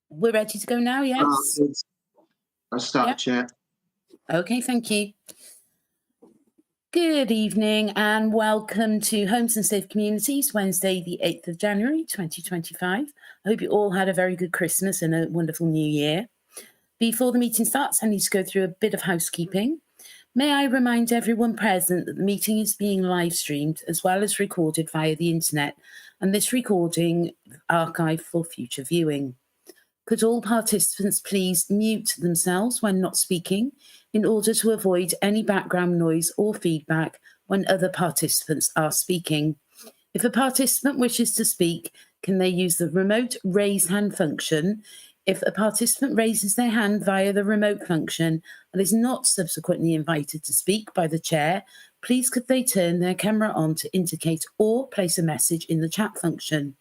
We're ready to go now, yes? I'll start, Yep. Chair. Okay, thank you. Good evening and welcome to Homes and Safe Communities, Wednesday, the 8th of January, 2025. I hope you all had a very good Christmas and a wonderful new year. Before the meeting starts, I need to go through a bit of housekeeping. May I remind everyone present that the meeting is being live streamed as well as recorded via the internet, and this recording archived for future viewing. Could all participants please mute themselves when not speaking in order to avoid any background noise or feedback when other participants are speaking? If a participant wishes to speak, can they use the remote raise hand function? If a participant raises their hand via the remote function and is not subsequently invited to speak by the chair, please could they turn their camera on to indicate or place a message in the chat function.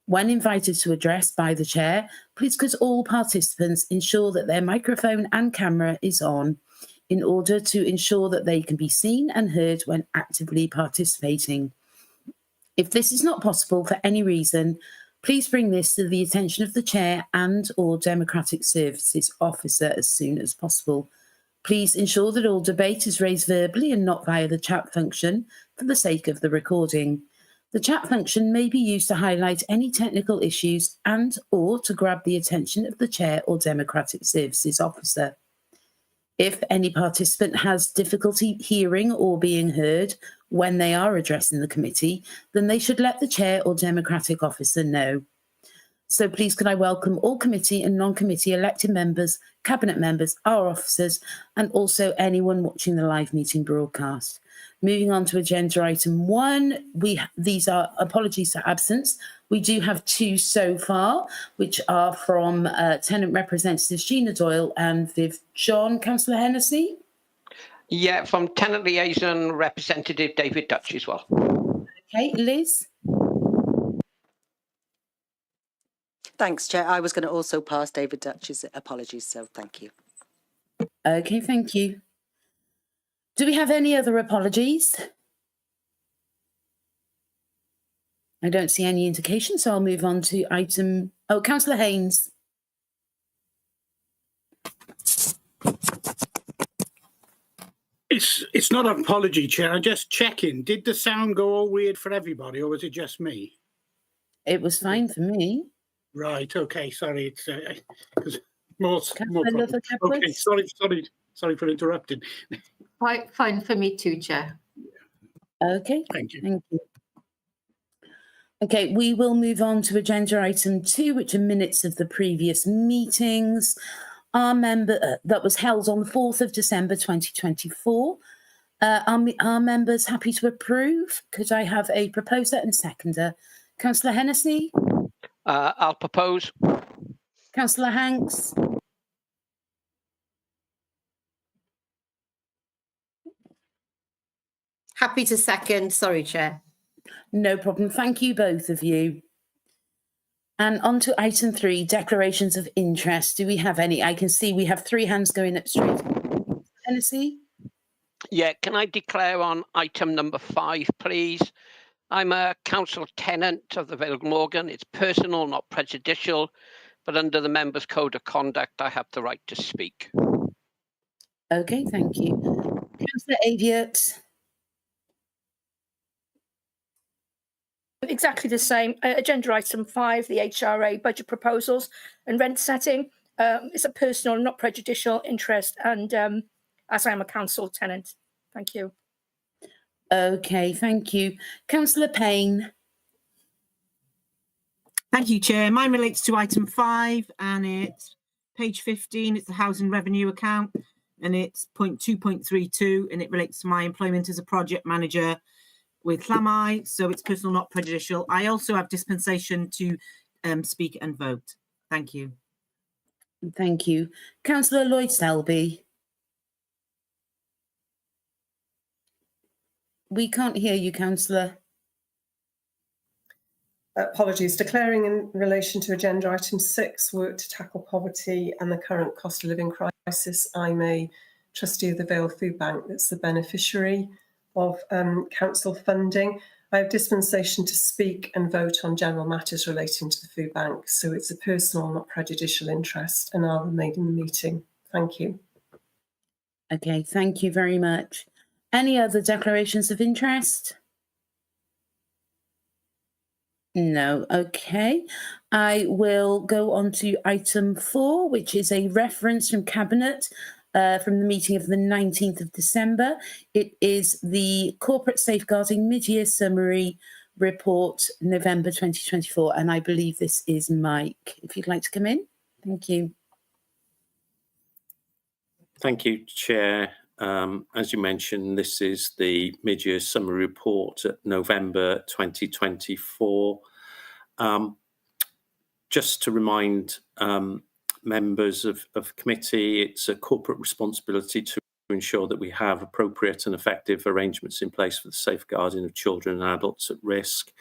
When invited to address by the chair, please could all participants ensure that their microphone and camera is on in order to ensure that they can be seen and heard when actively participating. If this is not possible for any reason, please bring this to the attention of the chair and/or Democratic Services officer as soon as possible. Please ensure that all debate is raised verbally and not via the chat function for the sake of the recording. The chat function may be used to highlight any technical issues and/or to grab the attention of the chair or Democratic Services officer. If any participant has difficulty hearing or being heard when they are addressing the committee, then they should let the chair or Democratic officer know. So please could I welcome all committee and non-committee elected members, cabinet members, our officers, and also anyone watching the live meeting broadcast. Moving on to agenda item 1, these are apologies for absence. We do have 2 so far, which are from tenant representatives Gina Doyle and Viv John. Councillor Hennessy? Yeah, from tenant liaison representative David Dutch as well. Okay, Liz? Thanks, Chair. I was going to also pass David Dutch's apologies, so thank you. Okay, thank you. Do we have any other apologies? I don't see any indication, so I'll move on to item... Oh, Councillor Haynes. It's not an apology, Chair. I'm just checking. Did the sound go all weird for everybody, or was it just me? It was fine for me. Right. Okay. Sorry. It's because more. Okay. Sorry for interrupting. Fine for me too, Chair. Okay. Thank you. Thank you. Okay, we will move on to agenda item 2, which are minutes of the previous meetings. Our member that was held on the 4th of December 2024. Are members happy to approve? Could I have a proposer and seconder? Councillor Hennessy? I'll propose. Councillor Hanks? Happy to second. Sorry, Chair. No problem. Thank you, both of you. And on to item 3, declarations of interest. Do we have any? I can see we have 3 hands going up straight. Hennessy? Yeah, can I declare on item number 5, please? I'm a council tenant of the Vale Glamorgan. It's personal, not prejudicial, but under the Members' Code of Conduct, I have the right to speak. Okay, thank you. Councillor Aviot? Exactly the same. Agenda item 5, the HRA budget proposals and rent setting. It's a personal, not prejudicial interest, and as I am a council tenant. Thank you. Okay, thank you. Councillor Payne. Thank you, Chair. Mine relates to item 5 and it's page 15. It's the housing revenue account and it's point 2.32 and it relates to my employment as a project manager with Glamorgan. So it's personal, not prejudicial. I also have dispensation to speak and vote. Thank you. Thank you. Councillor Lloyd Selby. We can't hear you, Councillor. Apologies. Declaring in relation to agenda item 6, work to tackle poverty and the current cost of living crisis. I'm a trustee of the Vale Food Bank that's the beneficiary of council funding. I have dispensation to speak and vote on general matters relating to the food bank, so it's a personal, not prejudicial interest, and I'll remain in the meeting. Thank you. Okay, thank you very much. Any other declarations of interest? No, okay. I will go on to item 4, which is a reference from Cabinet from the meeting of the 19th of December. It is the Corporate Safeguarding Mid-Year Summary Report, November 2024, and I believe this is Mike. If you'd like to come in. Thank you. Thank you, Chair. As you mentioned, this is the mid-year summary report at November 2024. Just to remind members of committee, it's a corporate responsibility to ensure that we have appropriate and effective arrangements in place for the safeguarding of children and adults at risk.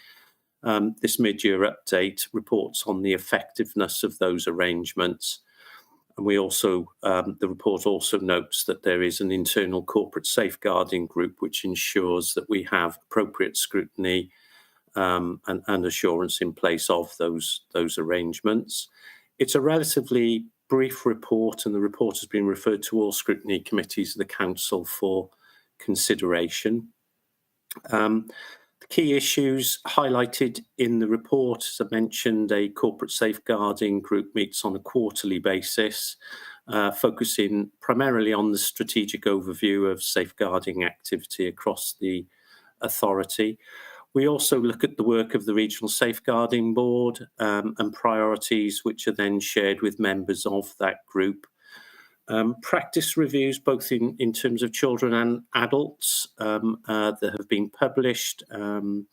This mid-year update reports on the effectiveness of those arrangements. And we also, the report also notes that there is an internal corporate safeguarding group which ensures that we have appropriate scrutiny and assurance in place of those arrangements. It's a relatively brief report, and the report has been referred to all scrutiny committees of the Council for consideration. The key issues highlighted in the report, as I mentioned, a corporate safeguarding group meets on a quarterly basis, focusing primarily on the strategic overview of safeguarding activity across the authority. We also look at the work of the Regional Safeguarding Board and priorities which are then shared with members of that group. Practice reviews, both in terms of children and adults, that have been published, and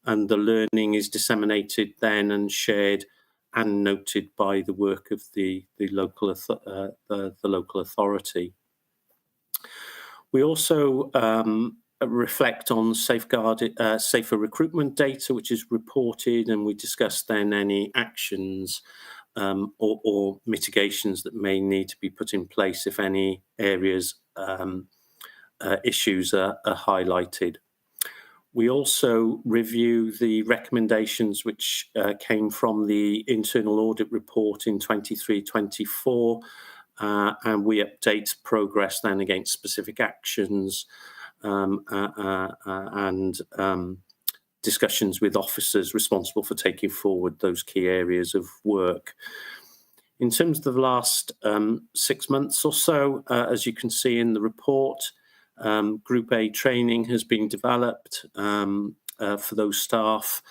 the learning is disseminated then and shared and noted by the work of the local authority. We also reflect on safer recruitment data, which is reported, and we discuss then any actions or mitigations that may need to be put in place if any areas issues are highlighted. We also review the recommendations which came from the internal audit report in 23-24, and we update progress then against specific actions and discussions with officers responsible for taking forward those key areas of work. In terms of the last 6 months or so, as you can see in the report, Group A training has been developed for those staff,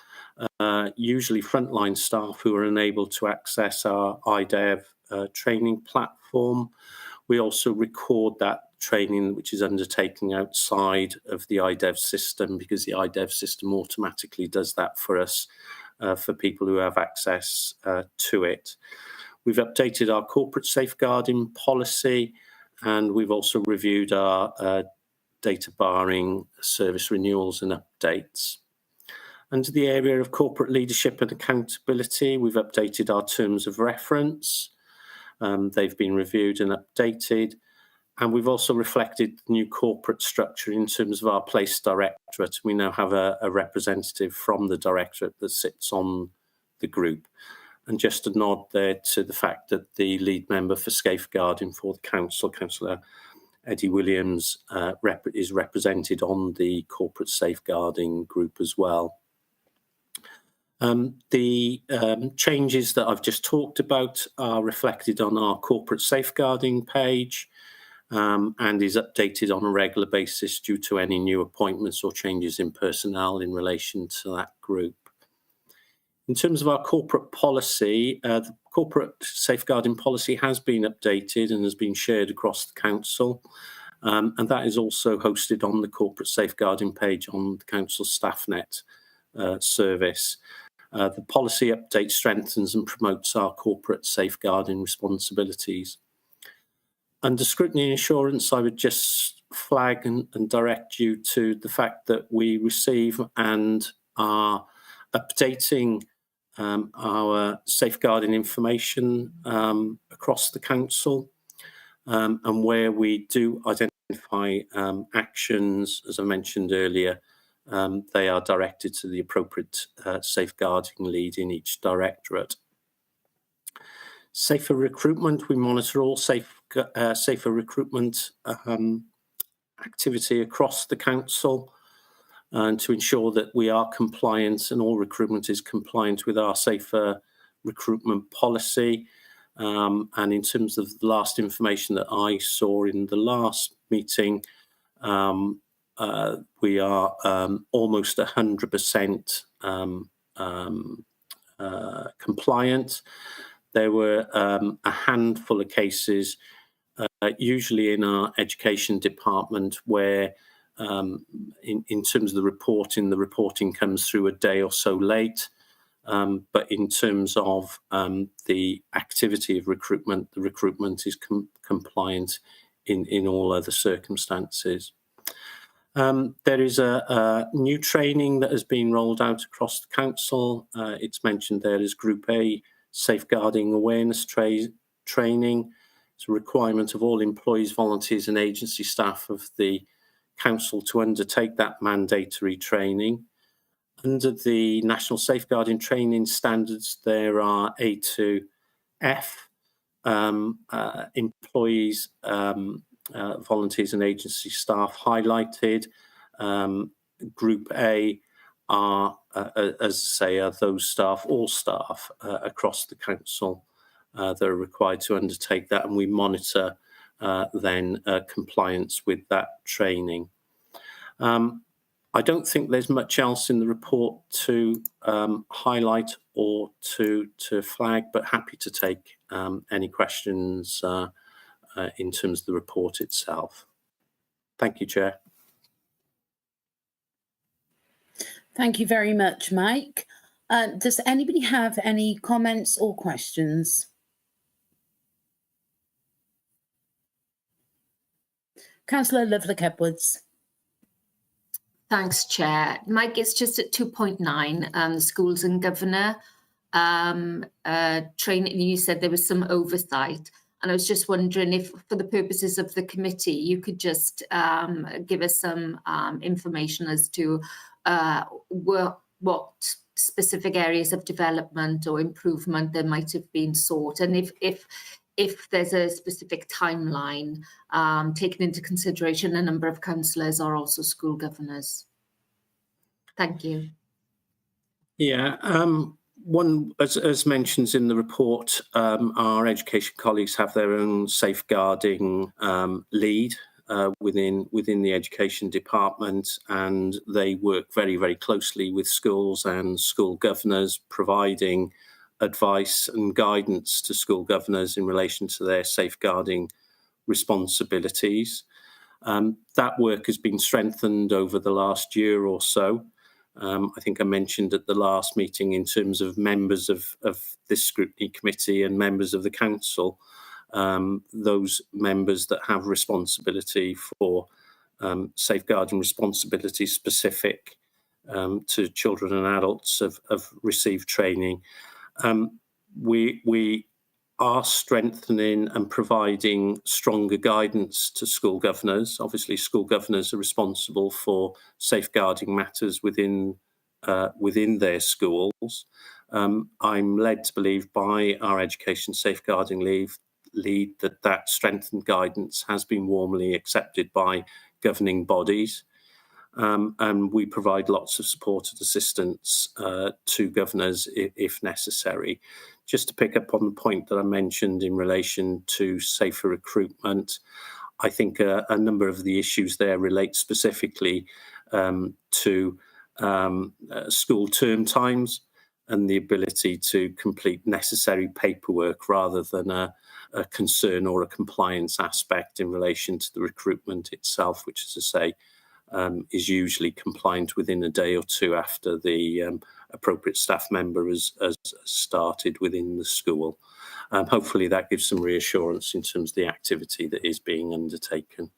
usually frontline staff who are unable to access our IDEV training platform. We also record that training which is undertaken outside of the IDEV system, because the IDEV system automatically does that for us, for people who have access to it. We've updated our corporate safeguarding policy, and we've also reviewed our data barring service renewals and updates. Under the area of corporate leadership and accountability, we've updated our terms of reference. They've been reviewed and updated. And we've also reflected the new corporate structure in terms of our place directorate. We now have a representative from the directorate that sits on the group. And just a nod there to the fact that the lead member for safeguarding for the council, Councillor Eddie Williams, is represented on the corporate safeguarding group as well. The changes that I've just talked about are reflected on our corporate safeguarding page, and is updated on a regular basis due to any new appointments or changes in personnel in relation to that group. In terms of our corporate policy, the corporate safeguarding policy has been updated and has been shared across the council, and that is also hosted on the corporate safeguarding page on the council StaffNet service. The policy update strengthens and promotes our corporate safeguarding responsibilities. Under scrutiny and assurance, I would just flag and direct you to the fact that we receive and are updating our safeguarding information across the council, and where we do identify actions, as I mentioned earlier, they are directed to the appropriate safeguarding lead in each directorate. Safer recruitment, we monitor all safer recruitment activity across the council, and to ensure that we are compliant and all recruitment is compliant with our safer recruitment policy. And in terms of the last information that I saw in the last meeting, we are almost 100% compliant. There were a handful of cases, usually in our education department, where in terms of the reporting comes through a day or so late. But in terms of the activity of recruitment, the recruitment is compliant in all other circumstances. There is a new training that has been rolled out across the council. It's mentioned there as Group A Safeguarding Awareness Training. It's a requirement of all employees, volunteers and agency staff of the council to undertake that mandatory training. Under the National Safeguarding Training Standards, there are A to F. Employees, volunteers and agency staff highlighted. Group A are, as I say, are those staff, all staff across the council that are required to undertake that, and we monitor then compliance with that training. I don't think there's much else in the report to highlight or to flag, but happy to take any questions in terms of the report itself. Thank you, Chair. Thank you very much, Mike. Does anybody have any comments or questions? Councillor Lovelock-Edwards. Thanks, Chair. Mike, it's just at 2.9, the schools and governor training. You said there was some oversight, and I was just wondering if, for the purposes of the committee, you could just give us some information as to what specific areas of development or improvement there might have been sought, and if there's a specific timeline taken into consideration. A number of councillors are also school governors. Thank you. Yeah, one, as mentioned in the report, our education colleagues have their own safeguarding lead within the education department, and they work very, very closely with schools and school governors, providing advice and guidance to school governors in relation to their safeguarding responsibilities. That work has been strengthened over the last year or so. I think I mentioned at the last meeting, in terms of members of this scrutiny committee and members of the council, those members that have responsibility for safeguarding responsibility specific to children and adults have received training. We are strengthening and providing stronger guidance to school governors. Obviously, school governors are responsible for safeguarding matters within their schools. I'm led to believe by our education safeguarding lead that strengthened guidance has been warmly accepted by governing bodies. And we provide lots of support and assistance to governors if necessary. Just to pick up on the point that I mentioned in relation to safer recruitment, I think a number of the issues there relate specifically to school term times and the ability to complete necessary paperwork rather than a concern or a compliance aspect in relation to the recruitment itself, which, as I say, is usually compliant within a day or two after the appropriate staff member has started within the school. Hopefully that gives some reassurance in terms of the activity that is being undertaken.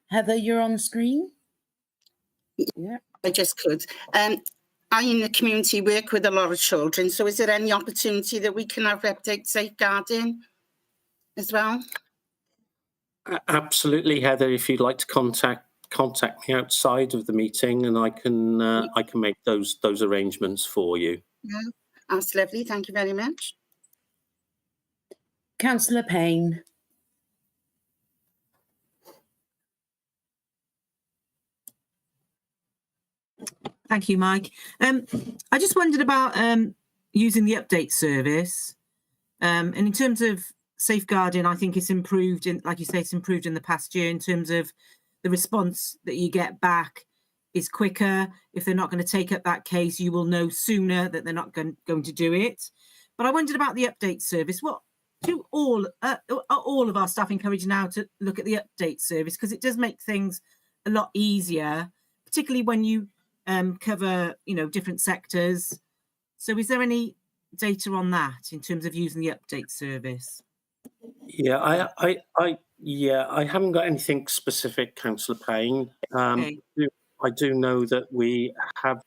Heather, you're on screen. Yeah. I just could. I in the community work with a lot of children, so is there any opportunity that we can have update safeguarding as well? Absolutely, Heather. If you'd like to contact me outside of the meeting, and I can make those arrangements for you. Yeah, that's lovely. Thank you very much. Councillor Payne. Thank you, Mike. I just wondered about using the update service. And in terms of safeguarding, I think it's improved, like you say, it's improved in the past year in terms of the response that you get back is quicker. If they're not going to take up that case, you will know sooner that they're not going to do it. But I wondered about the update service. What do are all of our staff encouraged now to look at the update service? Because it does make things a lot easier, particularly when you cover, different sectors. So is there any data on that in terms of using the update service? Yeah, I haven't got anything specific, Councillor Payne. Okay. I do know that we have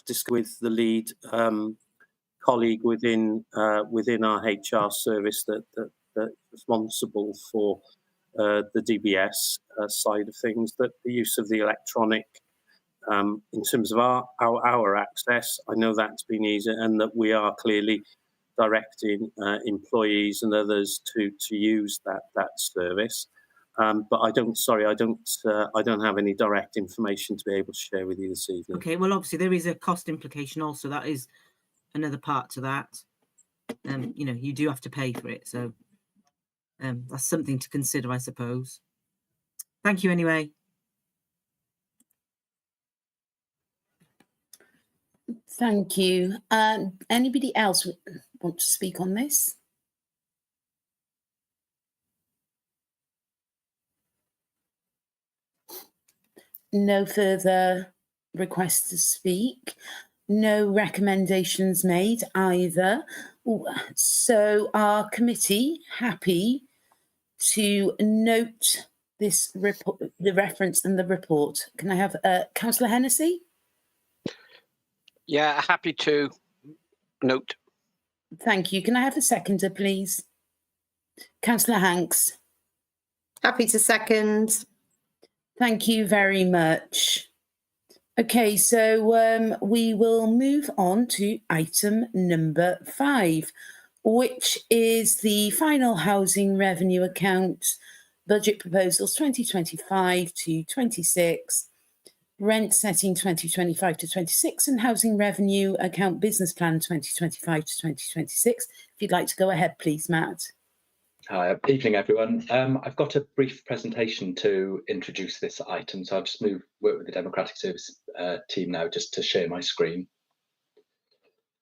discussed with the lead colleague within our HR service that's responsible for the DBS side of things, that the use of the electronic in terms of our access, I know that's been easier, and that we are clearly directing employees and others to use that service. But I don't have any direct information to be able to share with you this evening. Okay, well, obviously there is a cost implication also. That is another part to that. You do have to pay for it, so that's something to consider, I suppose. Thank you anyway. Thank you. Anybody else want to speak on this? No further requests to speak. No recommendations made either. So our committee happy to note this report, the reference and the report. Can I have Councillor Hennessy? Yeah, happy to note. Thank you. Can I have a seconder, please? Councillor Hanks. Happy to second. Thank you very much. Okay, so we will move on to item number 5, which is the final housing revenue account budget proposals 2025 to 26, rent setting 2025 to 26, and housing revenue account business plan 2025 to 2026. If you'd like to go ahead, please, Matt. Hi, evening everyone. I've got a brief presentation to introduce this item, so I'll just work with the Democratic Service team now just to share my screen,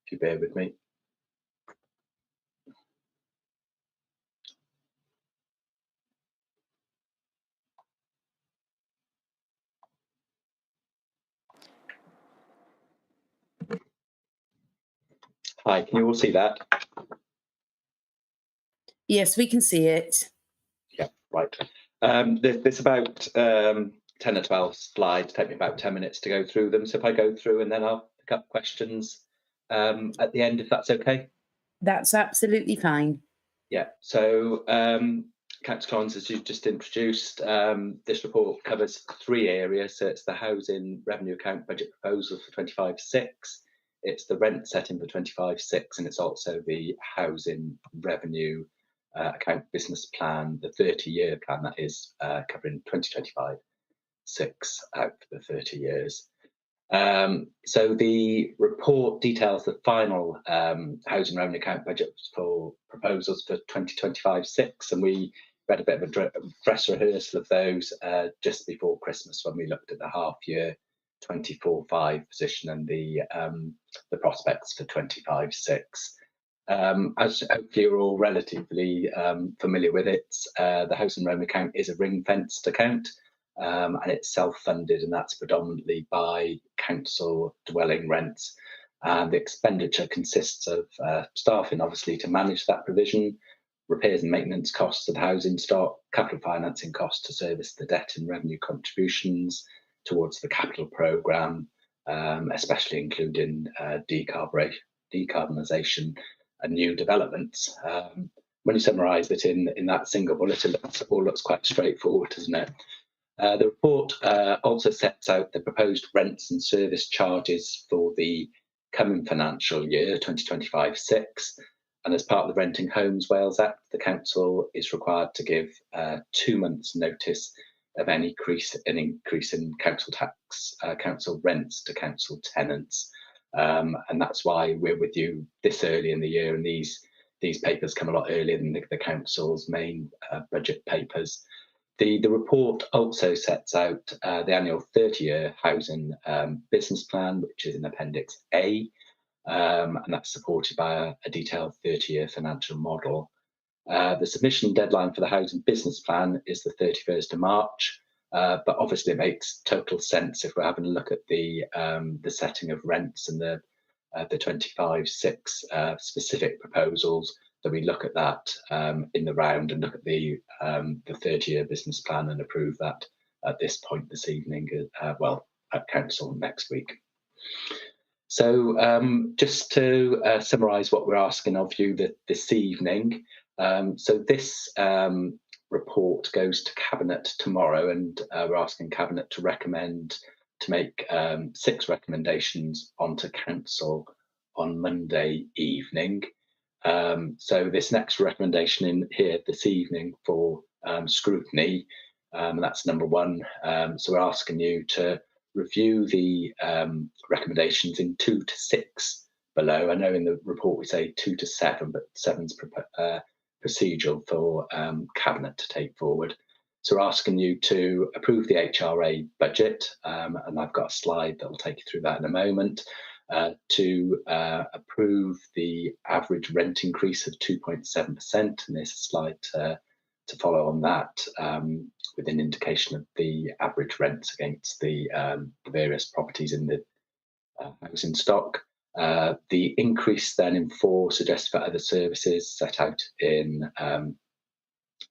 if you bear with me. Hi, can you all see that? Yes, we can see it. Yeah, right. There's about 10 or 12 slides, take me about 10 minutes to go through them. So if I go through and then I'll pick up questions at the end, if that's okay. That's absolutely fine. Yeah, so Councillor Collins, as you've just introduced, this report covers 3 areas. So it's the housing revenue account budget proposal for 25/6, it's the rent setting for 25/6, and it's also the housing revenue account business plan, the 30-year plan that is covering 2025/6 out for the 30 years. So the report details the final housing revenue account budget for proposals for 2025/6, and we had a bit of a dress rehearsal of those just before Christmas when we looked at the half-year 24/5 position and the prospects for 25/6. As hopefully you're all relatively familiar with it, the housing revenue account is a ring-fenced account. And it's self-funded, and that's predominantly by council dwelling rents. And the expenditure consists of staffing, obviously, to manage that provision, repairs and maintenance costs of the housing stock, capital financing costs to service the debt and revenue contributions towards the capital programme, especially including decarbonisation and new developments. When you summarise it in that single bullet, it all looks quite straightforward, doesn't it? The report also sets out the proposed rents and service charges for the coming financial year, 2025-6. And as part of the Renting Homes Wales Act, the council is required to give 2 months' notice of any increase in council tax, council rents to council tenants. And that's why we're with you this early in the year, and these papers come a lot earlier than the council's main budget papers. The report also sets out the annual 30-year housing business plan, which is in Appendix A, and that's supported by a detailed 30-year financial model. The submission deadline for the housing business plan is the 31st of March, but obviously it makes total sense if we're having a look at the setting of rents and the 25-6 specific proposals, that we look at that in the round and look at the 30-year business plan and approve that at this point this evening, at council next week. So just to summarise what we're asking of you this evening, so this report goes to Cabinet tomorrow, and we're asking Cabinet to make 6 recommendations onto council on Monday evening. So this next recommendation in here this evening for scrutiny, and that's number 1. So we're asking you to review the recommendations in 2 to 6 below. I know in the report we say 2 to 7, but 7's procedural for Cabinet to take forward. So we're asking you to approve the HRA budget, and I've got a slide that will take you through that in a moment, to approve the average rent increase of 2.7%, and there's a slide to follow on that with an indication of the average rents against the various properties in the housing stock. The increase then in 4 suggested for other services set out in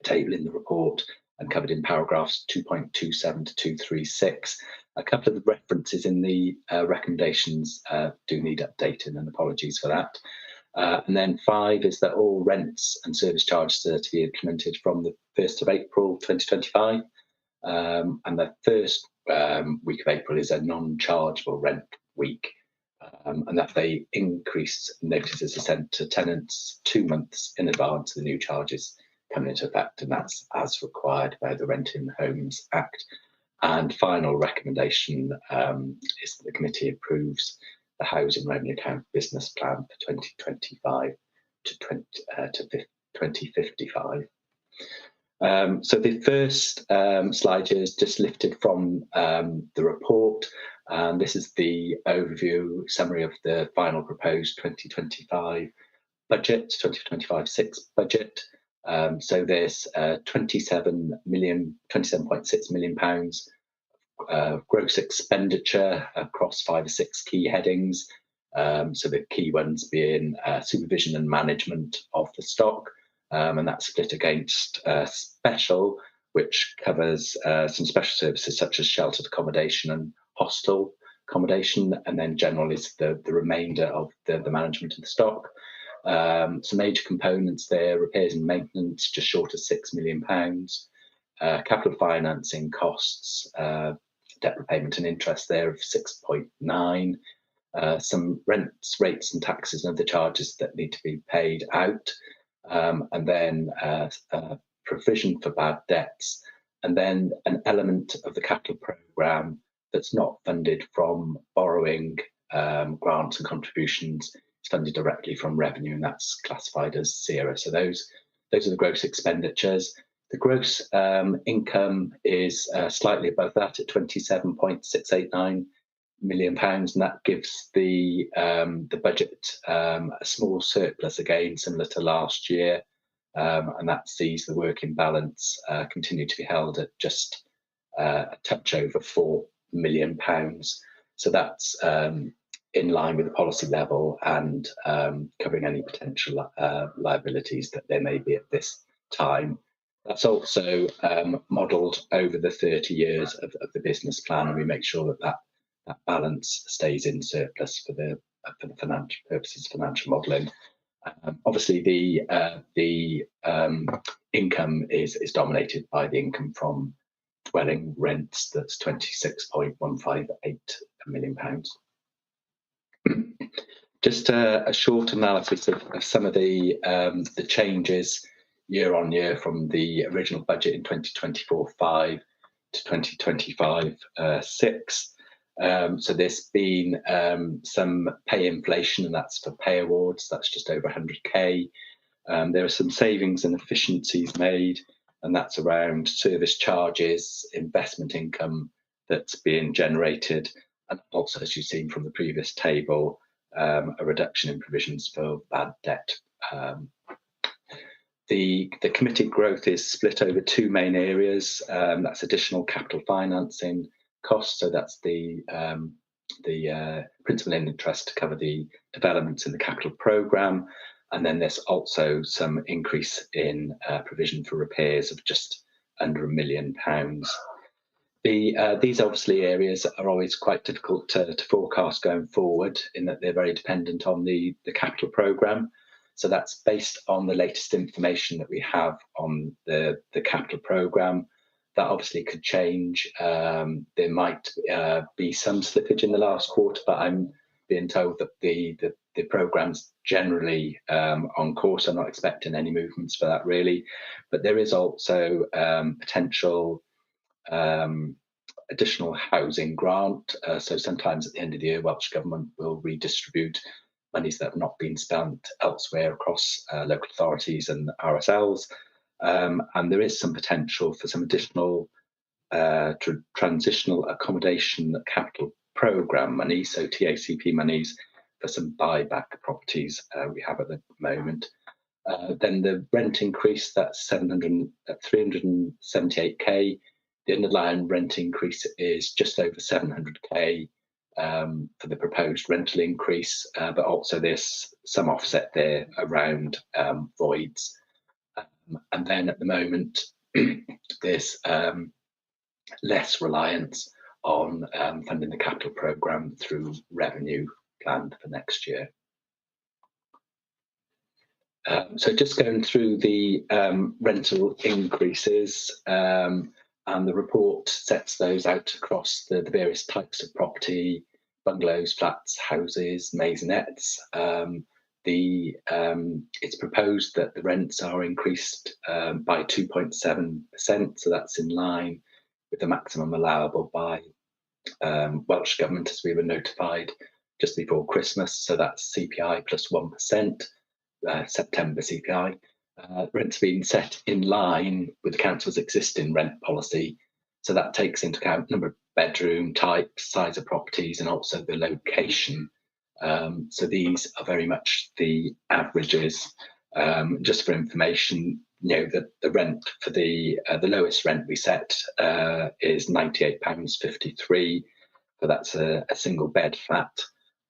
table in the report and covered in paragraphs 2.27 to 236. A couple of the references in the recommendations do need updating, and apologies for that. And then 5 is that all rents and service charges are to be implemented from the 1st of April 2025. And the first week of April is a non-chargeable rent week, and that they increase notices are sent to tenants 2 months in advance of the new charges coming into effect, and that's as required by the Renting Homes Act. And final recommendation is that the committee approves the Housing Revenue Account Business Plan for 2025 to 2055. So the first slide here is just lifted from the report. This is the overview summary of the final proposed 2025 budget, 2025-6 budget. So there's 27.6 million pounds gross expenditure across 5 or 6 key headings. So the key ones being supervision and management of the stock, and that's split against special, which covers some special services such as sheltered accommodation and hostel accommodation, and then general is the remainder of the management of the stock. Some major components there: repairs and maintenance, just short of £6 million. Capital financing costs, debt repayment and interest there of 6.9. Some rents, rates and taxes and other charges that need to be paid out. And then provision for bad debts. And then an element of the capital programme that's not funded from borrowing, grants and contributions. It's funded directly from revenue, and that's classified as 0. So those are the gross expenditures. The gross income is slightly above that at £27.689 million, and that gives the budget a small surplus again, similar to last year, and that sees the working balance continue to be held at just a touch over £4 million. So that's in line with the policy level and covering any potential liabilities that there may be at this time. That's also modelled over the 30 years of the business plan, and we make sure that that balance stays in surplus for the financial purposes, financial modelling. Obviously, the income is dominated by the income from dwelling rents. That's £26.158 million. Just a short analysis of some of the changes year on year from the original budget in 2024-5 to 2025-6. So there's been some pay inflation, and that's for pay awards. That's just over 100k. There are some savings and efficiencies made, and that's around service charges, investment income that's being generated, and also, as you've seen from the previous table, a reduction in provisions for bad debt. The committed growth is split over two main areas. That's additional capital financing costs, so that's the principal and interest to cover the developments in the capital programme, and then there's also some increase in provision for repairs of just under £1 million. These obviously areas are always quite difficult to forecast going forward, in that they're very dependent on the capital programme. So that's based on the latest information that we have on the capital programme. That obviously could change. There might be some slippage in the last quarter, but I'm being told that the programme's generally on course. I'm not expecting any movements for that really. But there is also potential additional housing grant. So sometimes at the end of the year, Welsh Government will redistribute monies that have not been spent elsewhere across local authorities and RSLs. And there is some potential for some additional transitional accommodation capital programme money, so TACP monies, for some buyback properties we have at the moment. Then the rent increase, that's 378k. The underlying rent increase is just over 700k for the proposed rental increase, but also there's some offset there around voids. And then at the moment, there's less reliance on funding the capital programme through revenue planned for next year. So just going through the rental increases, and the report sets those out across the various types of property: bungalows, flats, houses, maisonettes. It's proposed that the rents are increased by 2.7%, so that's in line with the maximum allowable by Welsh Government, as we were notified just before Christmas. So that's CPI plus 1%, September CPI. Rents being set in line with the council's existing rent policy. So that takes into account number of bedroom types, size of properties, and also the location. So these are very much the averages. Just for information, that the rent for the lowest rent we set is £98.53, but that's a single bed flat,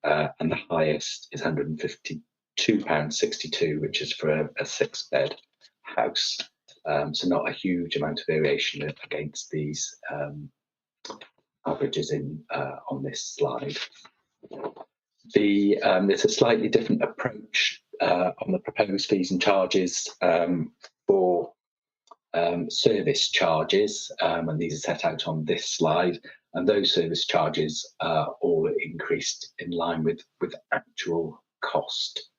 and the highest is £152.62, which is for a 6-bed house. So not a huge amount of variation against these averages on this slide. There's a slightly different approach on the proposed fees and charges for service charges, and these are set out on this slide. And those service charges are all increased in line with actual cost,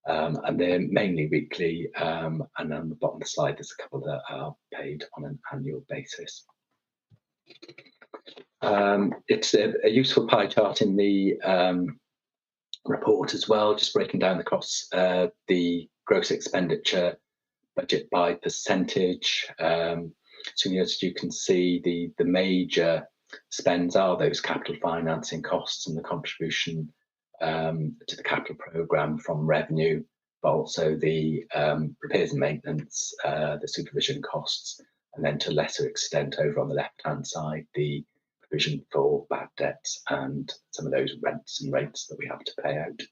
and they're mainly weekly. And on the bottom of the slide, there's a couple that are paid on an annual basis. It's a useful pie chart in the report as well, just breaking down the costs, the gross expenditure budget by percentage. So as you can see, the major spends are those capital financing costs and the contribution to the capital programme from revenue, but also the repairs and maintenance, the supervision costs, and then to a lesser extent over on the left-hand side, the provision for bad debts and some of those rents and rates that we have to pay out.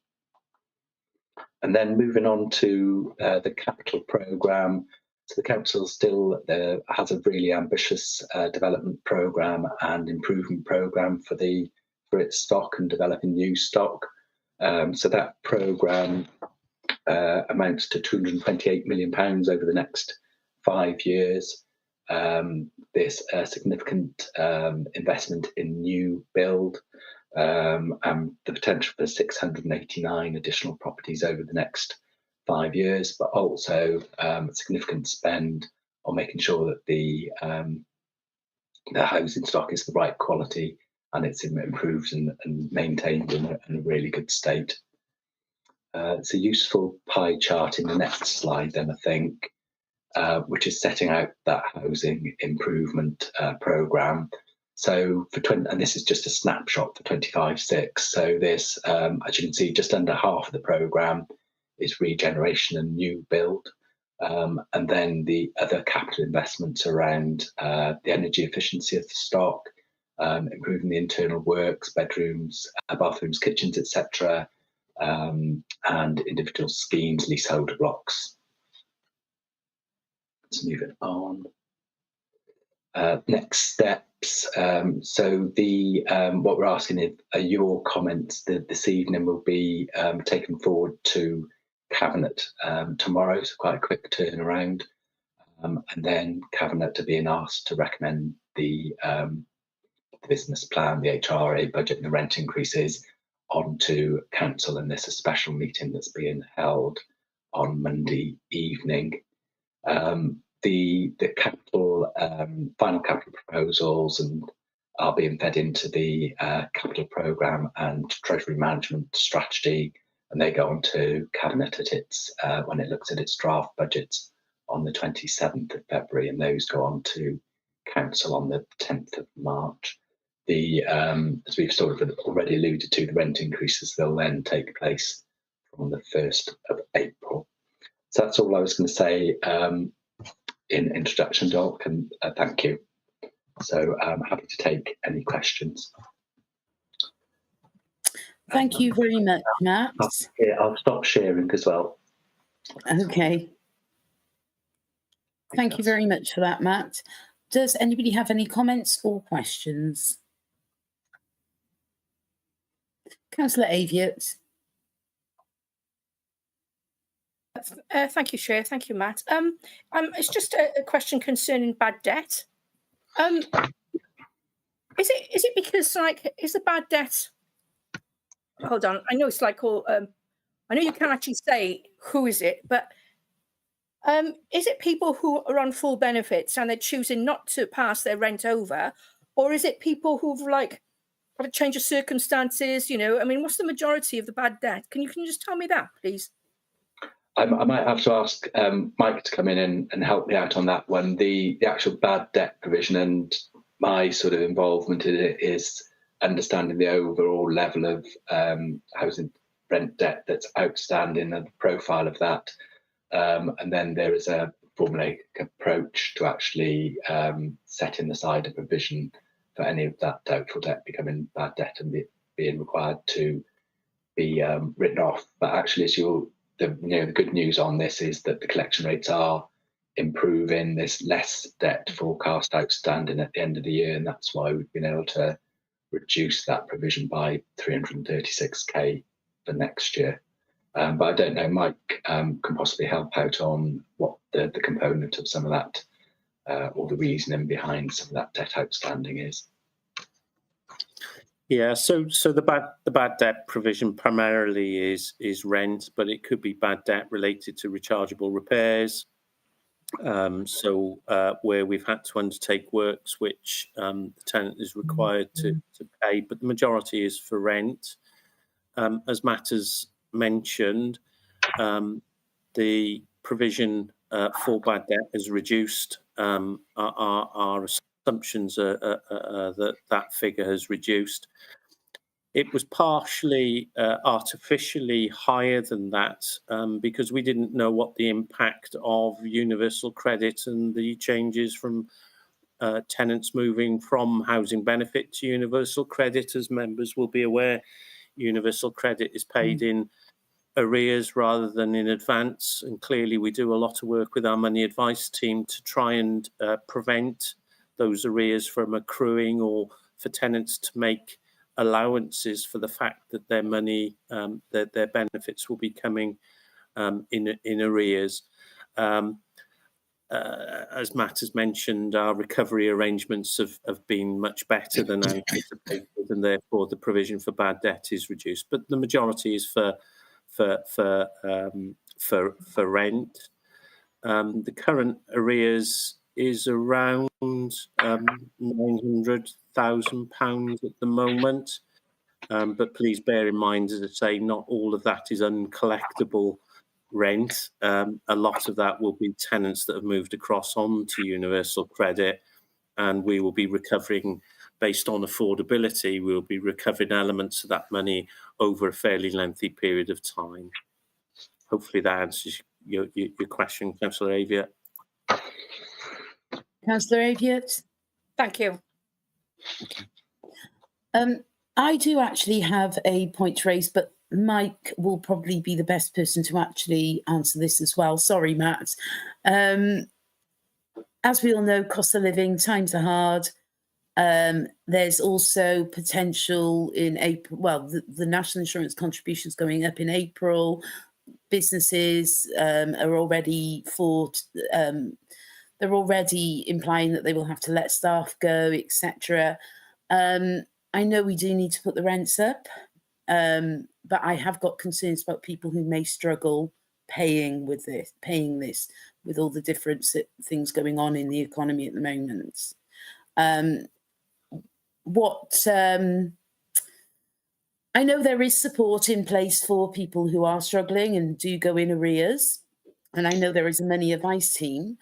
And then moving on to the capital programme. So the council still has a really ambitious development programme and improvement programme for the for its stock and developing new stock. So that programme amounts to £228 million over the next 5 years. There's a significant investment in new build and the potential for 689 additional properties over the next 5 years, but also significant spend on making sure that the housing stock is the right quality and it's improved and maintained in a really good state. It's a useful pie chart in the next slide then, I think, which is setting out that housing improvement programme. So and this is just a snapshot for 25/6. So this, as you can see, just under half of the programme is regeneration and new build. And then the other capital investments around the energy efficiency of the stock, improving the internal works, bedrooms, bathrooms, kitchens, etc., and individual schemes, leaseholder blocks. Let's move it on. Next steps. So the what we're asking is your comments this evening will be taken forward to Cabinet tomorrow, so quite a quick turnaround, and then Cabinet are being asked to recommend the business plan, the HRA budget and the rent increases onto council, and there's a special meeting that's being held on Monday evening. The capital final capital proposals are being fed into the capital programme and treasury management strategy, and they go on to Cabinet at its when it looks at its draft budgets on the 27th of February, and those go on to council on the 10th of March. As we've sort of already alluded to, the rent increases, they'll then take place from the 1st of April. So that's all I was going to say in introduction, Doc, and thank you. So I'm happy to take any questions. Thank you very much, Matt. I'll stop sharing as well. Okay. Thank you very much for that, Matt. Does anybody have any comments or questions? Councillor Aviott. Thank you, Chair. Thank you, Matt. It's just a question concerning bad debt. Is it because, like, is the bad debt? Hold on, I know it's like all. I know you can't actually say who is it, but is it people who are on full benefits and they're choosing not to pass their rent over, or is it people who've like got a change of circumstances? You know, I mean, what's the majority of the bad debt? Can you just tell me that, please? I might have to ask Mike to come in and help me out on that one. The actual bad debt provision and my sort of involvement in it is understanding the overall level of housing rent debt that's outstanding and the profile of that. And then there is a formulaic approach to actually setting aside a provision for any of that doubtful debt becoming bad debt and being required to be written off. But actually, as the good news on this is that the collection rates are improving. There's less debt forecast outstanding at the end of the year, and that's why we've been able to reduce that provision by 336k for next year. But I don't know, Mike can possibly help out on what the component of some of that or the reasoning behind some of that debt outstanding is. Yeah, so the bad debt provision primarily is rent, but it could be bad debt related to rechargeable repairs. Where we've had to undertake works which the tenant is required to pay, but the majority is for rent. As Matt has mentioned, the provision for bad debt is reduced. Our assumptions are that figure has reduced. It was partially artificially higher than that because we didn't know what the impact of universal credit and the changes from tenants moving from housing benefit to universal credit. As members will be aware, universal credit is paid in arrears rather than in advance, and clearly we do a lot of work with our money advice team to try and prevent those arrears from accruing or for tenants to make allowances for the fact that their money, their benefits will be coming in arrears. As Matt has mentioned, our recovery arrangements have been much better than anticipated, and therefore the provision for bad debt is reduced. But the majority is for rent. The current arrears is around £900,000 at the moment. But please bear in mind, as I say, not all of that is uncollectible rent. A lot of that will be tenants that have moved across onto universal credit, and we will be recovering based on affordability. We'll be recovering elements of that money over a fairly lengthy period of time. Hopefully that answers your question, Councillor Aviat. Councillor Aviat? Thank you. Okay. I do actually have a point to raise, but Mike will probably be the best person to actually answer this as well. Sorry, Matt. As we all know, cost of living, times are hard. There's also potential in April. Well, the national insurance contributions going up in April. Businesses are already they're already implying that they will have to let staff go, etc. I know we do need to put the rents up, but I have got concerns about people who may struggle paying this with all the different things going on in the economy at the moment. I know there is support in place for people who are struggling and do go in arrears, and I know there is a money advice team,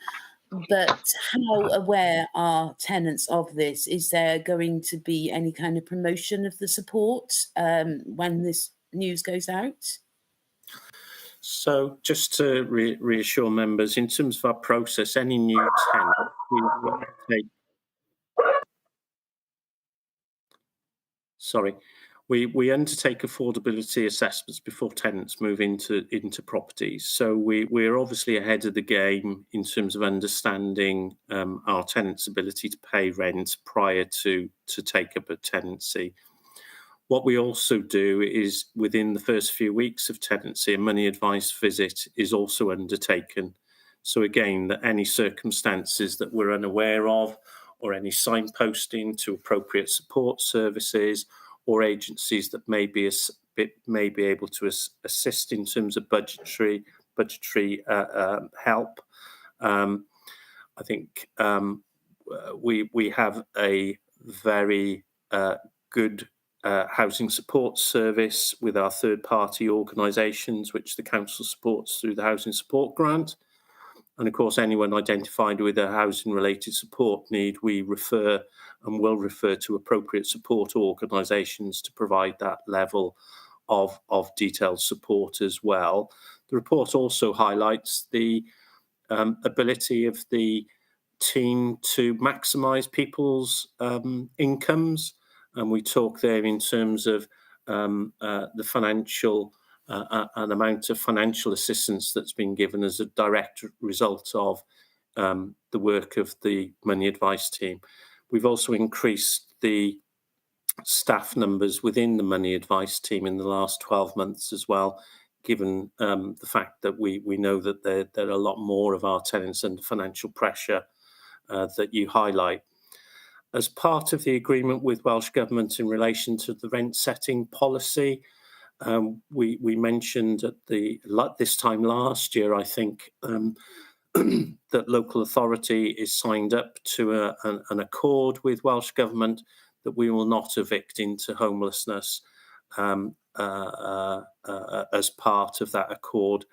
but how aware are tenants of this? Is there going to be any kind of promotion of the support when this news goes out? So just to reassure members, in terms of our process, any new tenant, we undertake affordability assessments before tenants move into properties. So we're obviously ahead of the game in terms of understanding our tenants' ability to pay rent prior to take up a tenancy. What we also do is, within the first few weeks of tenancy, a money advice visit is also undertaken. So again, that any circumstances that we're unaware of, or any signposting to appropriate support services or agencies that may be able to assist in terms of budgetary help. I think we have a very good housing support service with our third-party organisations, which the council supports through the Housing Support Grant. And of course, anyone identified with a housing-related support need, we refer and will refer to appropriate support organisations to provide that level of detailed support as well. The report also highlights the ability of the team to maximise people's incomes. And we talk there in terms of the financial an amount of financial assistance that's been given as a direct result of the work of the money advice team. We've also increased the staff numbers within the money advice team in the last 12 months as well, given the fact that we know that there are a lot more of our tenants under financial pressure that you highlight. As part of the agreement with Welsh Government in relation to the rent setting policy, we mentioned at this time last year, I think, that local authority is signed up to an accord with Welsh Government that we will not evict into homelessness as part of that accord.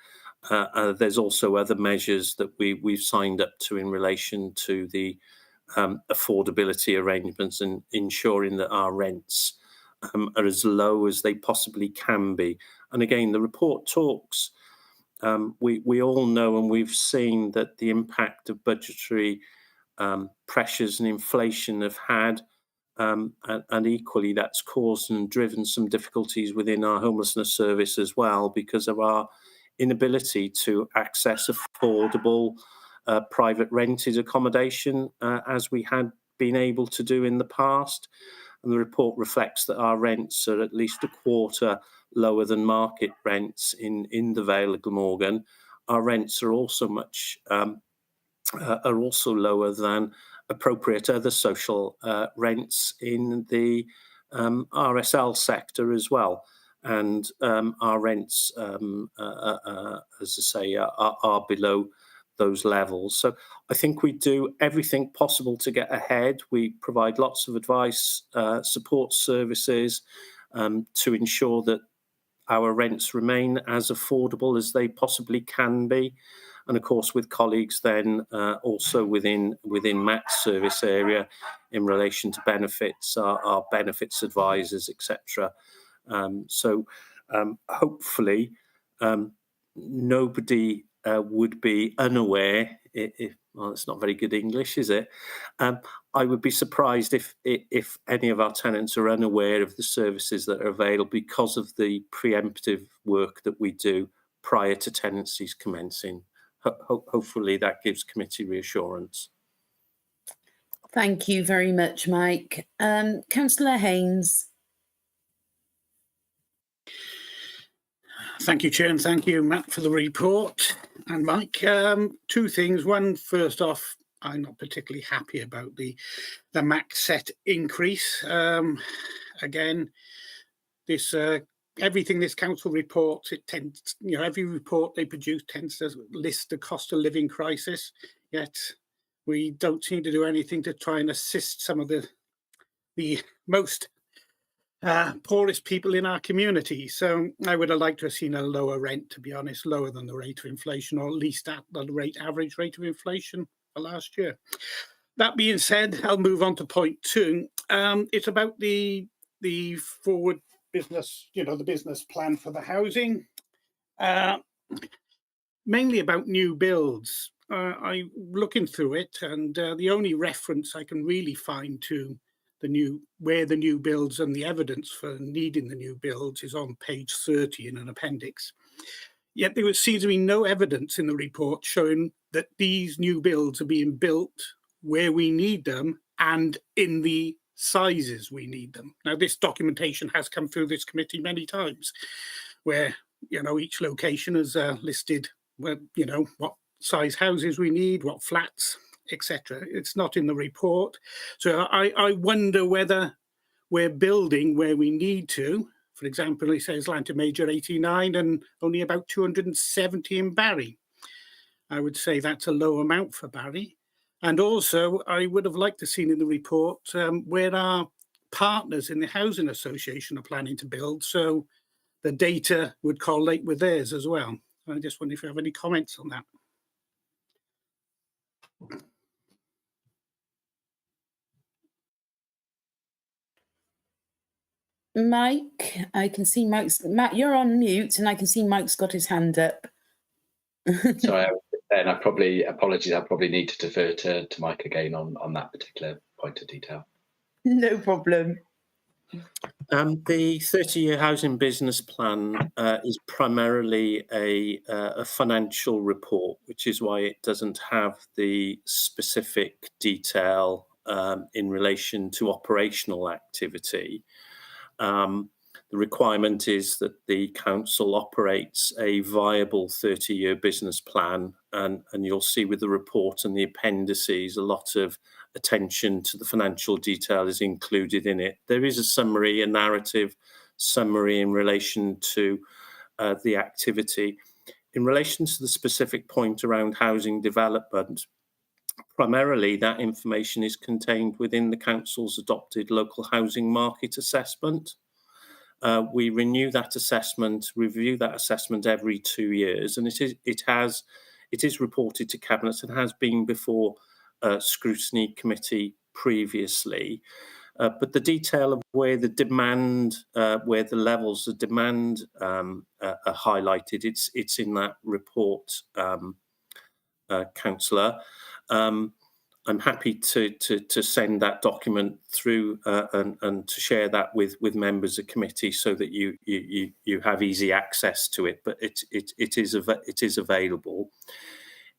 There's also other measures that we've signed up to in relation to the affordability arrangements and ensuring that our rents are as low as they possibly can be. And again, the report talks, we all know and we've seen that the impact of budgetary pressures and inflation have had, and equally that's caused and driven some difficulties within our homelessness service as well, because of our inability to access affordable private rented accommodation as we had been able to do in the past. and the report reflects that our rents are at least a quarter lower than market rents in the Vale of Glamorgan. Our rents are also lower than appropriate other social rents in the RSL sector as well. And our rents, as I say, are below those levels. So I think we do everything possible to get ahead. We provide lots of advice, support services to ensure that our rents remain as affordable as they possibly can be. And of course, with colleagues then also within Matt's service area in relation to benefits, our benefits advisors, etc. So hopefully nobody would be unaware. Well, it's not very good English, is it? I would be surprised if any of our tenants are unaware of the services that are available because of the preemptive work that we do prior to tenancies commencing. Hopefully that gives committee reassurance. Thank you very much, Mike. Councillor Haynes. Thank you, Chair, and thank you, Matt, for the report. And Mike, two things. One, first off, I'm not particularly happy about the max set increase. Again, this everything this council reports, it tends, every report they produce tends to list the cost of living crisis. Yet we don't seem to do anything to try and assist some of the most poorest people in our community. So I would have liked to have seen a lower rent, to be honest, lower than the rate of inflation, or at least at the average rate of inflation for last year. That being said, I'll move on to point two. It's about the forward business, the business plan for the housing, mainly about new builds. I'm looking through it, and the only reference I can really find to where the new builds and the evidence for needing the new builds is on page 30 in an appendix. Yet there seems to be no evidence in the report showing that these new builds are being built where we need them and in the sizes we need them. Now, this documentation has come through this committee many times, where each location is listed, what size houses we need, what flats, etc. It's not in the report. So I wonder whether we're building where we need to. For example, it says Lantern Major 89 and only about 270 in Barry. I would say that's a low amount for Barry. And also, I would have liked to see in the report where our partners in the Housing Association are planning to build, so the data would correlate with theirs as well. I just wonder if you have any comments on that. Mike, I can see Matt, you're on mute, and I can see Mike's got his hand up. Sorry, and apologies, I probably need to defer to Mike again on that particular point of detail. No problem. The 30-year housing business plan is primarily a financial report, which is why it doesn't have the specific detail in relation to operational activity. The requirement is that the council operates a viable 30-year business plan, and you'll see with the report and the appendices a lot of attention to the financial detail is included in it. There is a summary, a narrative summary in relation to the activity. In relation to the specific point around housing development, primarily that information is contained within the council's adopted local housing market assessment. We renew that assessment, review that assessment every 2 years, and it is reported to Cabinet and has been before Scrutiny Committee previously. But the detail of where the demand, where the levels of demand are highlighted, it's in that report, Councillor. I'm happy to send that document through and to share that with members of committee so that you have easy access to it. But it is available.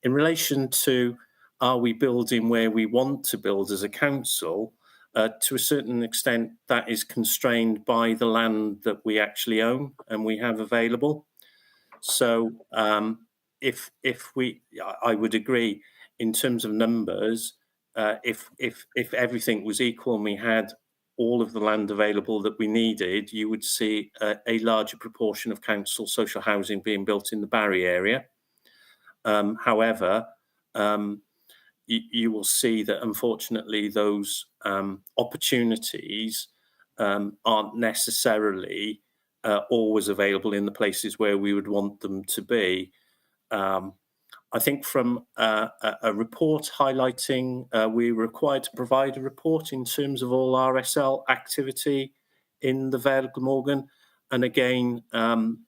In relation to are we building where we want to build as a council, To a certain extent, that is constrained by the land that we actually own and we have available. So if I would agree in terms of numbers, if everything was equal and we had all of the land available that we needed, you would see a larger proportion of council social housing being built in the Barry area. However, you will see that unfortunately those opportunities aren't necessarily always available in the places where we would want them to be. I think from a report highlighting, we're required to provide a report in terms of all RSL activity in the Vale Glamorgan. And again, I'm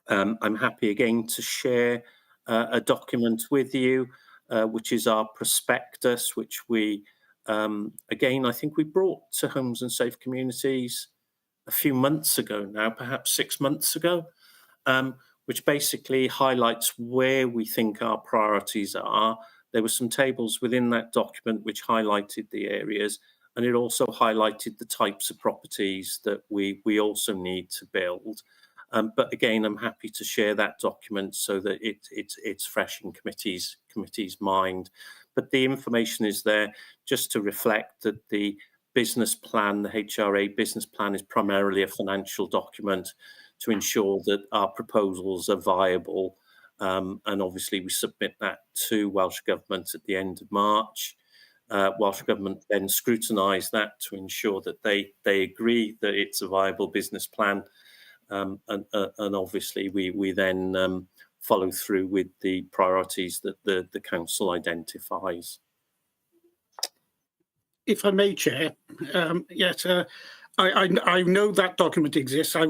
happy again to share a document with you, which is our prospectus, which we, again, I think we brought to Homes and Safe Communities a few months ago now, perhaps 6 months ago, which basically highlights where we think our priorities are. There were some tables within that document which highlighted the areas, and it also highlighted the types of properties that we also need to build. But again, I'm happy to share that document so that it's fresh in committee's mind. But the information is there just to reflect that the business plan, the HRA business plan, is primarily a financial document to ensure that our proposals are viable. And obviously we submit that to Welsh Government at the end of March. Welsh Government then scrutinise that to ensure that they agree that it's a viable business plan. And obviously we then follow through with the priorities that the council identifies. If I may, Chair, yes, I know that document exists. I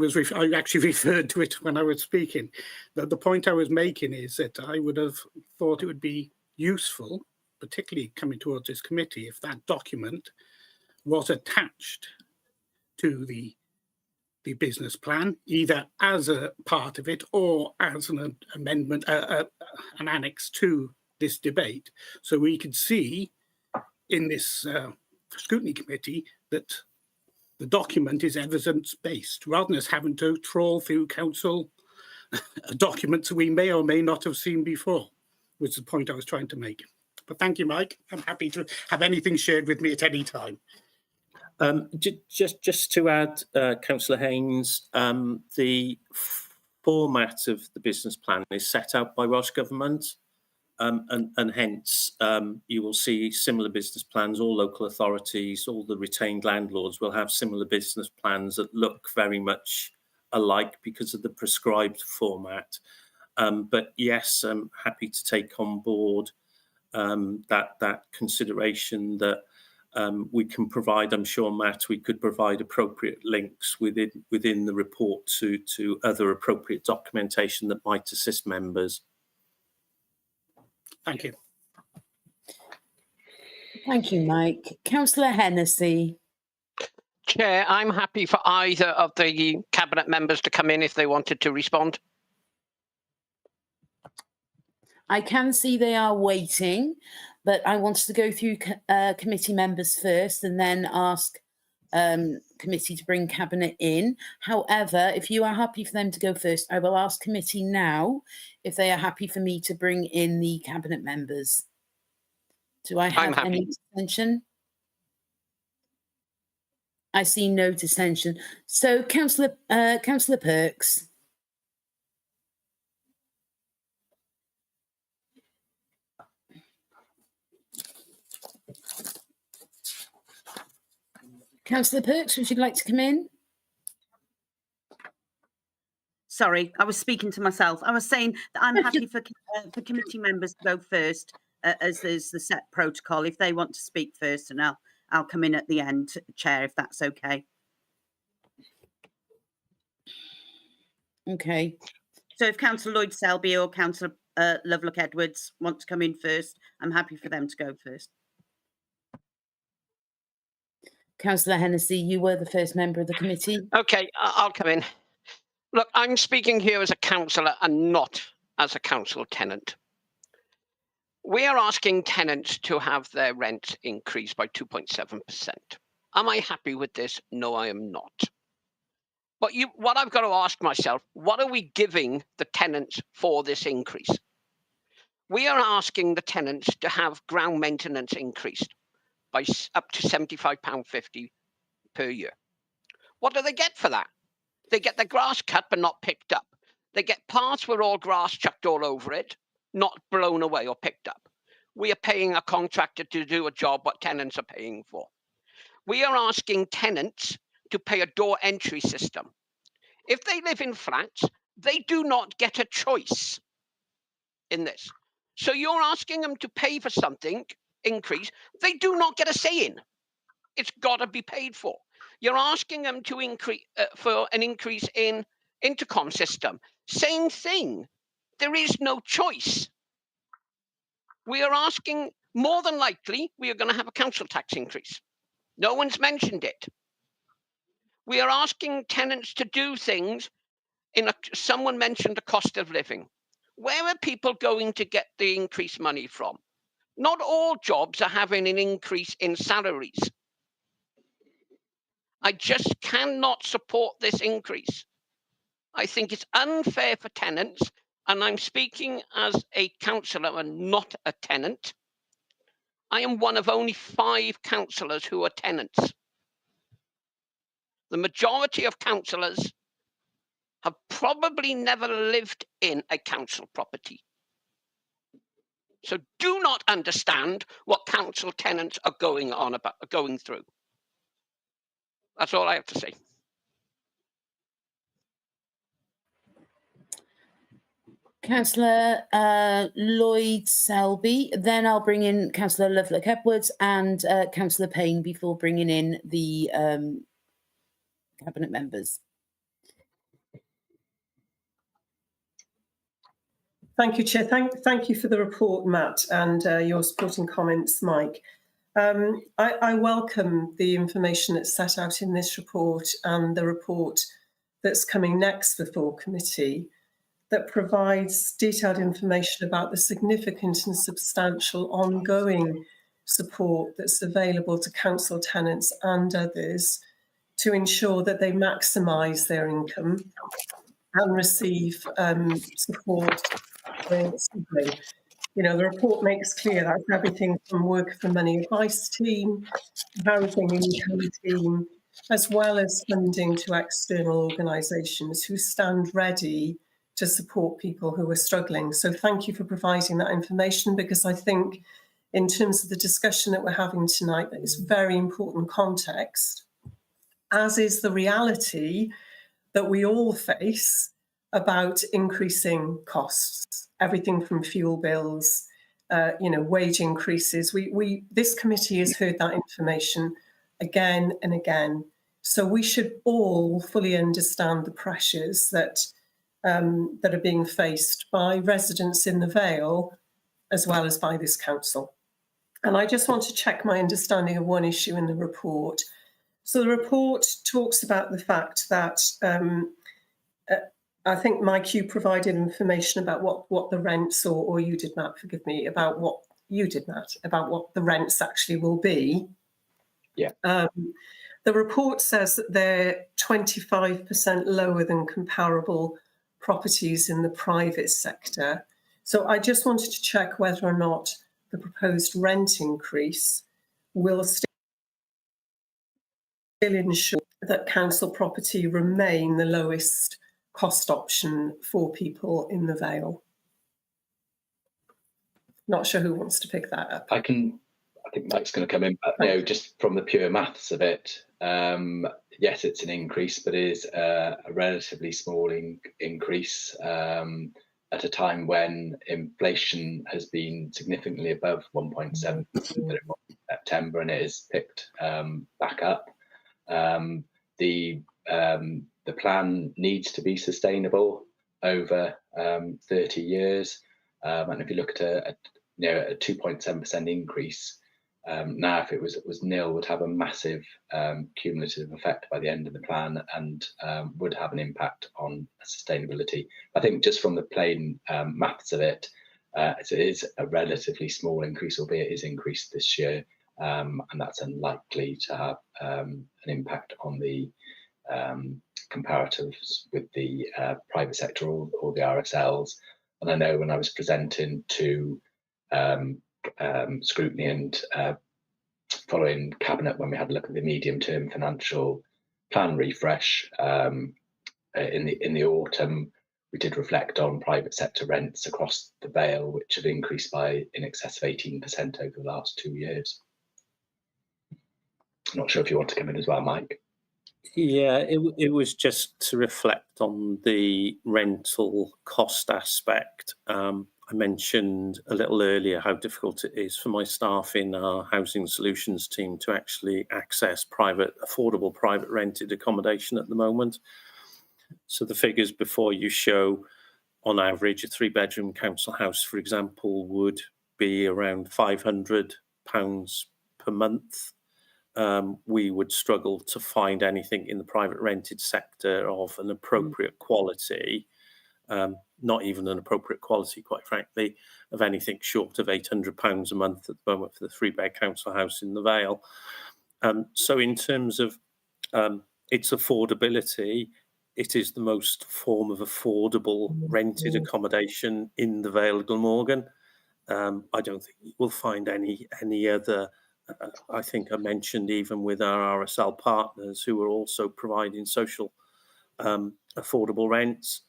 actually referred to it when I was speaking. The point I was making is that I would have thought it would be useful, particularly coming towards this committee, if that document was attached to the business plan, either as a part of it or as an amendment, an annex to this debate, so we could see in this scrutiny committee that the document is evidence-based, rather than us having to trawl through council documents we may or may not have seen before, which is the point I was trying to make. But thank you, Mike. I'm happy to have anything shared with me at any time. Just to add, Councillor Haynes, the format of the business plan is set out by Welsh Government, and hence you will see similar business plans. All local authorities, all the retained landlords will have similar business plans that look very much alike because of the prescribed format. But yes, I'm happy to take on board that consideration that we can provide. I'm sure, Matt, we could provide appropriate links within the report to other appropriate documentation that might assist members. Thank you. Thank you, Mike. Councillor Hennessy. Chair, I'm happy for either of the cabinet members to come in if they wanted to respond. I can see they are waiting, but I wanted to go through committee members first and then ask committee to bring cabinet in. However, if you are happy for them to go first, I will ask committee now if they are happy for me to bring in the cabinet members. Do I have any dissension? I see no dissension. So, Councillor Perks. Councillor Perks, would you like to come in? Sorry, I was speaking to myself. I was saying that I'm happy for committee members to go first, as there's the set protocol. If they want to speak first, and I'll come in at the end, Chair, if that's okay. Okay. So if Councillor Lloyd Selby or Councillor Lovelock Edwards want to come in first, I'm happy for them to go first. Councillor Hennessy, you were the first member of the committee. Okay, I'll come in. Look, I'm speaking here as a councillor and not as a council tenant. We are asking tenants to have their rent increased by 2.7%. Am I happy with this? No, I am not. But what I've got to ask myself, what are we giving the tenants for this increase? We are asking the tenants to have ground maintenance increased by up to £75.50 per year. What do they get for that? They get the grass cut but not picked up. They get parts where all grass chucked all over it, not blown away or picked up. We are paying a contractor to do a job what tenants are paying for. We are asking tenants to pay a door entry system. If they live in flats, they do not get a choice in this. So you're asking them to pay for something, increase, they do not get a say in. It's got to be paid for. You're asking them to increase for an increase in intercom system. Same thing. There is no choice. We are asking, more than likely, we are going to have a council tax increase. No one's mentioned it. We are asking tenants to do things someone mentioned the cost of living. Where are people going to get the increased money from? Not all jobs are having an increase in salaries. I just cannot support this increase. I think it's unfair for tenants, and I'm speaking as a councillor and not a tenant. I am one of only 5 councillors who are tenants. The majority of councillors have probably never lived in a council property. So do not understand what council tenants are going through. That's all I have to say. Councillor Lloyd Selby, then I'll bring in Councillor Lovelock Edwards and Councillor Payne before bringing in the cabinet members. Thank you, Chair. Thank you for the report, Matt, and your supporting comments, Mike. I welcome the information that's set out in this report and the report that's coming next for full committee that provides detailed information about the significant and substantial ongoing support that's available to council tenants and others to ensure that they maximise their income and receive support. You know, the report makes clear that's everything from work for money advice team, housing income team, as well as funding to external organisations who stand ready to support people who are struggling. So thank you for providing that information, because I think in terms of the discussion that we're having tonight, that is very important context, as is the reality that we all face about increasing costs, everything from fuel bills, wage increases. This committee has heard that information again and again. So we should all fully understand the pressures that are being faced by residents in the Vale, as well as by this council. And I just want to check my understanding of one issue in the report. So the report talks about the fact that I think, Mike, you provided information about what the rents, or you did, Matt, forgive me, about what the rents actually will be. Yeah. The report says that they're 25% lower than comparable properties in the private sector. So I just wanted to check whether or not the proposed rent increase will still ensure that council property remain the lowest cost option for people in the Vale. Not sure who wants to pick that up. I think Mike's going to come in, but just from the pure maths of it, yes, it's an increase, but it is a relatively small increase at a time when inflation has been significantly above 1.7% in September, and it has picked back up. The plan needs to be sustainable over 30 years, and if you look at a 2.7% increase now, if it was nil, would have a massive cumulative effect by the end of the plan, and would have an impact on sustainability. I think just from the plain maths of it, it is a relatively small increase, albeit it is increased this year. and that's unlikely to have an impact on the comparatives with the private sector or the RSLs. And I know when I was presenting to Scrutiny and following Cabinet, when we had a look at the medium-term financial plan refresh in the autumn, we did reflect on private sector rents across the Vale, which have increased by in excess of 18% over the last 2 years. I'm not sure if you want to come in as well, Mike. Yeah, it was just to reflect on the rental cost aspect. I mentioned a little earlier how difficult it is for my staff in our housing solutions team to actually access affordable private rented accommodation at the moment. So the figures before you show, on average, a 3-bedroom council house, for example, would be around £500 per month. We would struggle to find anything in the private rented sector of an appropriate quality, not even an appropriate quality, quite frankly, of anything short of £800 a month at the moment for the 3-bed council house in the Vale. So in terms of its affordability, it is the most form of affordable rented accommodation in the Vale of Glamorgan. I don't think you will find any other. I think I mentioned even with our RSL partners who are also providing social affordable rents,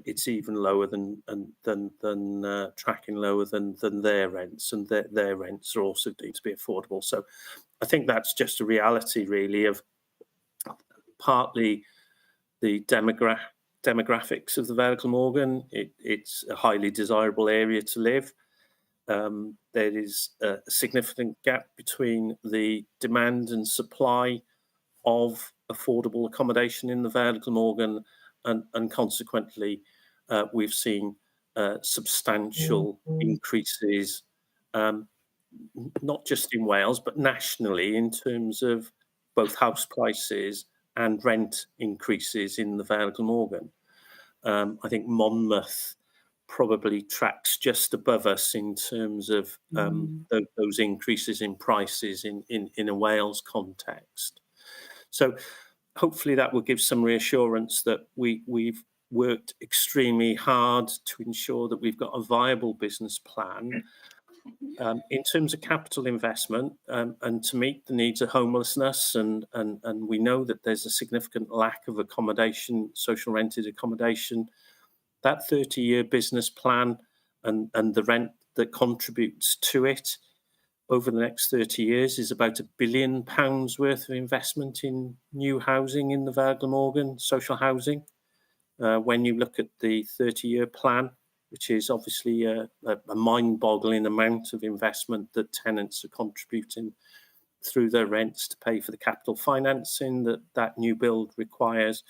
it's even lower than tracking lower than their rents, and their rents are also deemed to be affordable. So I think that's just a reality, really, of partly the demographics of the Vale of Glamorgan. It's a highly desirable area to live. There is a significant gap between the demand and supply of affordable accommodation in the Vale of Glamorgan, and consequently, we've seen substantial increases, not just in Wales, but nationally, in terms of both house prices and rent increases in the Vale of Glamorgan. I think Monmouth probably tracks just above us in terms of those increases in prices in a Wales context. So hopefully that will give some reassurance that we've worked extremely hard to ensure that we've got a viable business plan in terms of capital investment, and to meet the needs of homelessness, and we know that there's a significant lack of accommodation, social rented accommodation. That 30-year business plan and the rent that contributes to it over the next 30 years is about £1 billion worth of investment in new housing in the Vale of Glamorgan, social housing. When you look at the 30-year plan, which is obviously a mind-boggling amount of investment that tenants are contributing through their rents to pay for the capital financing that new build requires.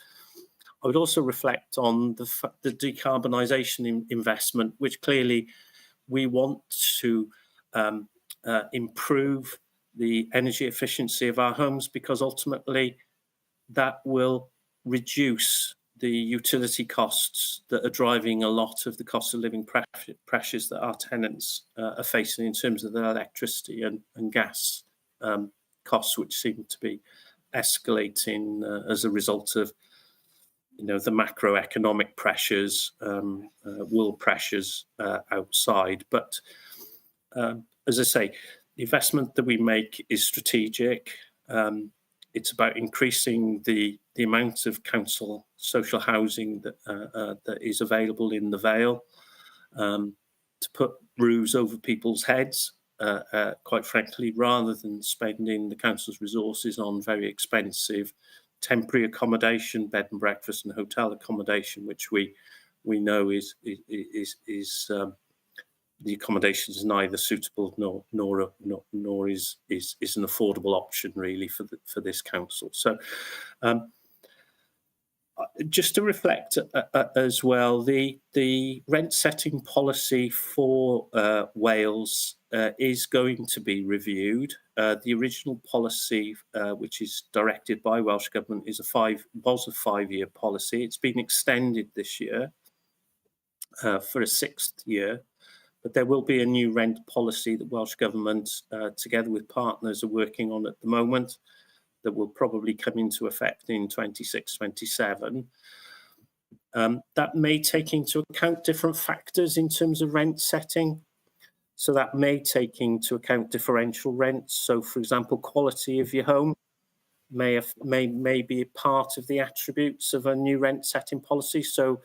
I would also reflect on the decarbonisation investment, which clearly we want to improve the energy efficiency of our homes, because ultimately that will reduce the utility costs that are driving a lot of the cost of living pressures that our tenants are facing in terms of their electricity and gas costs, which seem to be escalating as a result of the macroeconomic pressures, world pressures outside. But as I say, the investment that we make is strategic. It's about increasing the amount of council social housing that is available in the Vale, to put roofs over people's heads, quite frankly, rather than spending the council's resources on very expensive temporary accommodation, bed and breakfast and hotel accommodation, which we know is the accommodation is neither suitable nor is an affordable option really for this council. So just to reflect as well, the rent setting policy for Wales is going to be reviewed. The original policy, which is directed by Welsh Government, was a 5-year policy. It's been extended this year for a 6th year. But there will be a new rent policy that Welsh Government, together with partners, are working on at the moment that will probably come into effect in 26-27. That may take into account different factors in terms of rent setting. So that may take into account differential rents. So, for example, quality of your home may be a part of the attributes of a new rent setting policy. So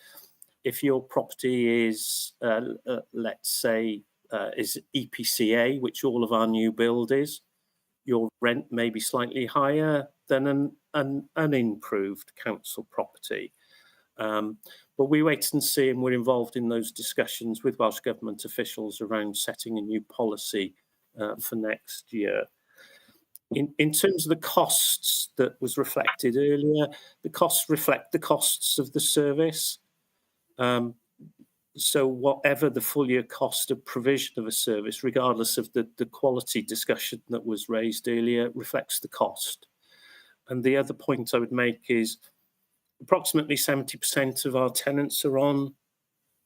if your property is, let's say, is EPCA, which all of our new build is, your rent may be slightly higher than an unimproved council property. But we wait and see, and we're involved in those discussions with Welsh Government officials around setting a new policy for next year. In terms of the costs that was reflected earlier, the costs reflect the costs of the service. So whatever the full year cost of provision of a service, regardless of the quality discussion that was raised earlier, reflects the cost. And the other point I would make is approximately 70% of our tenants are on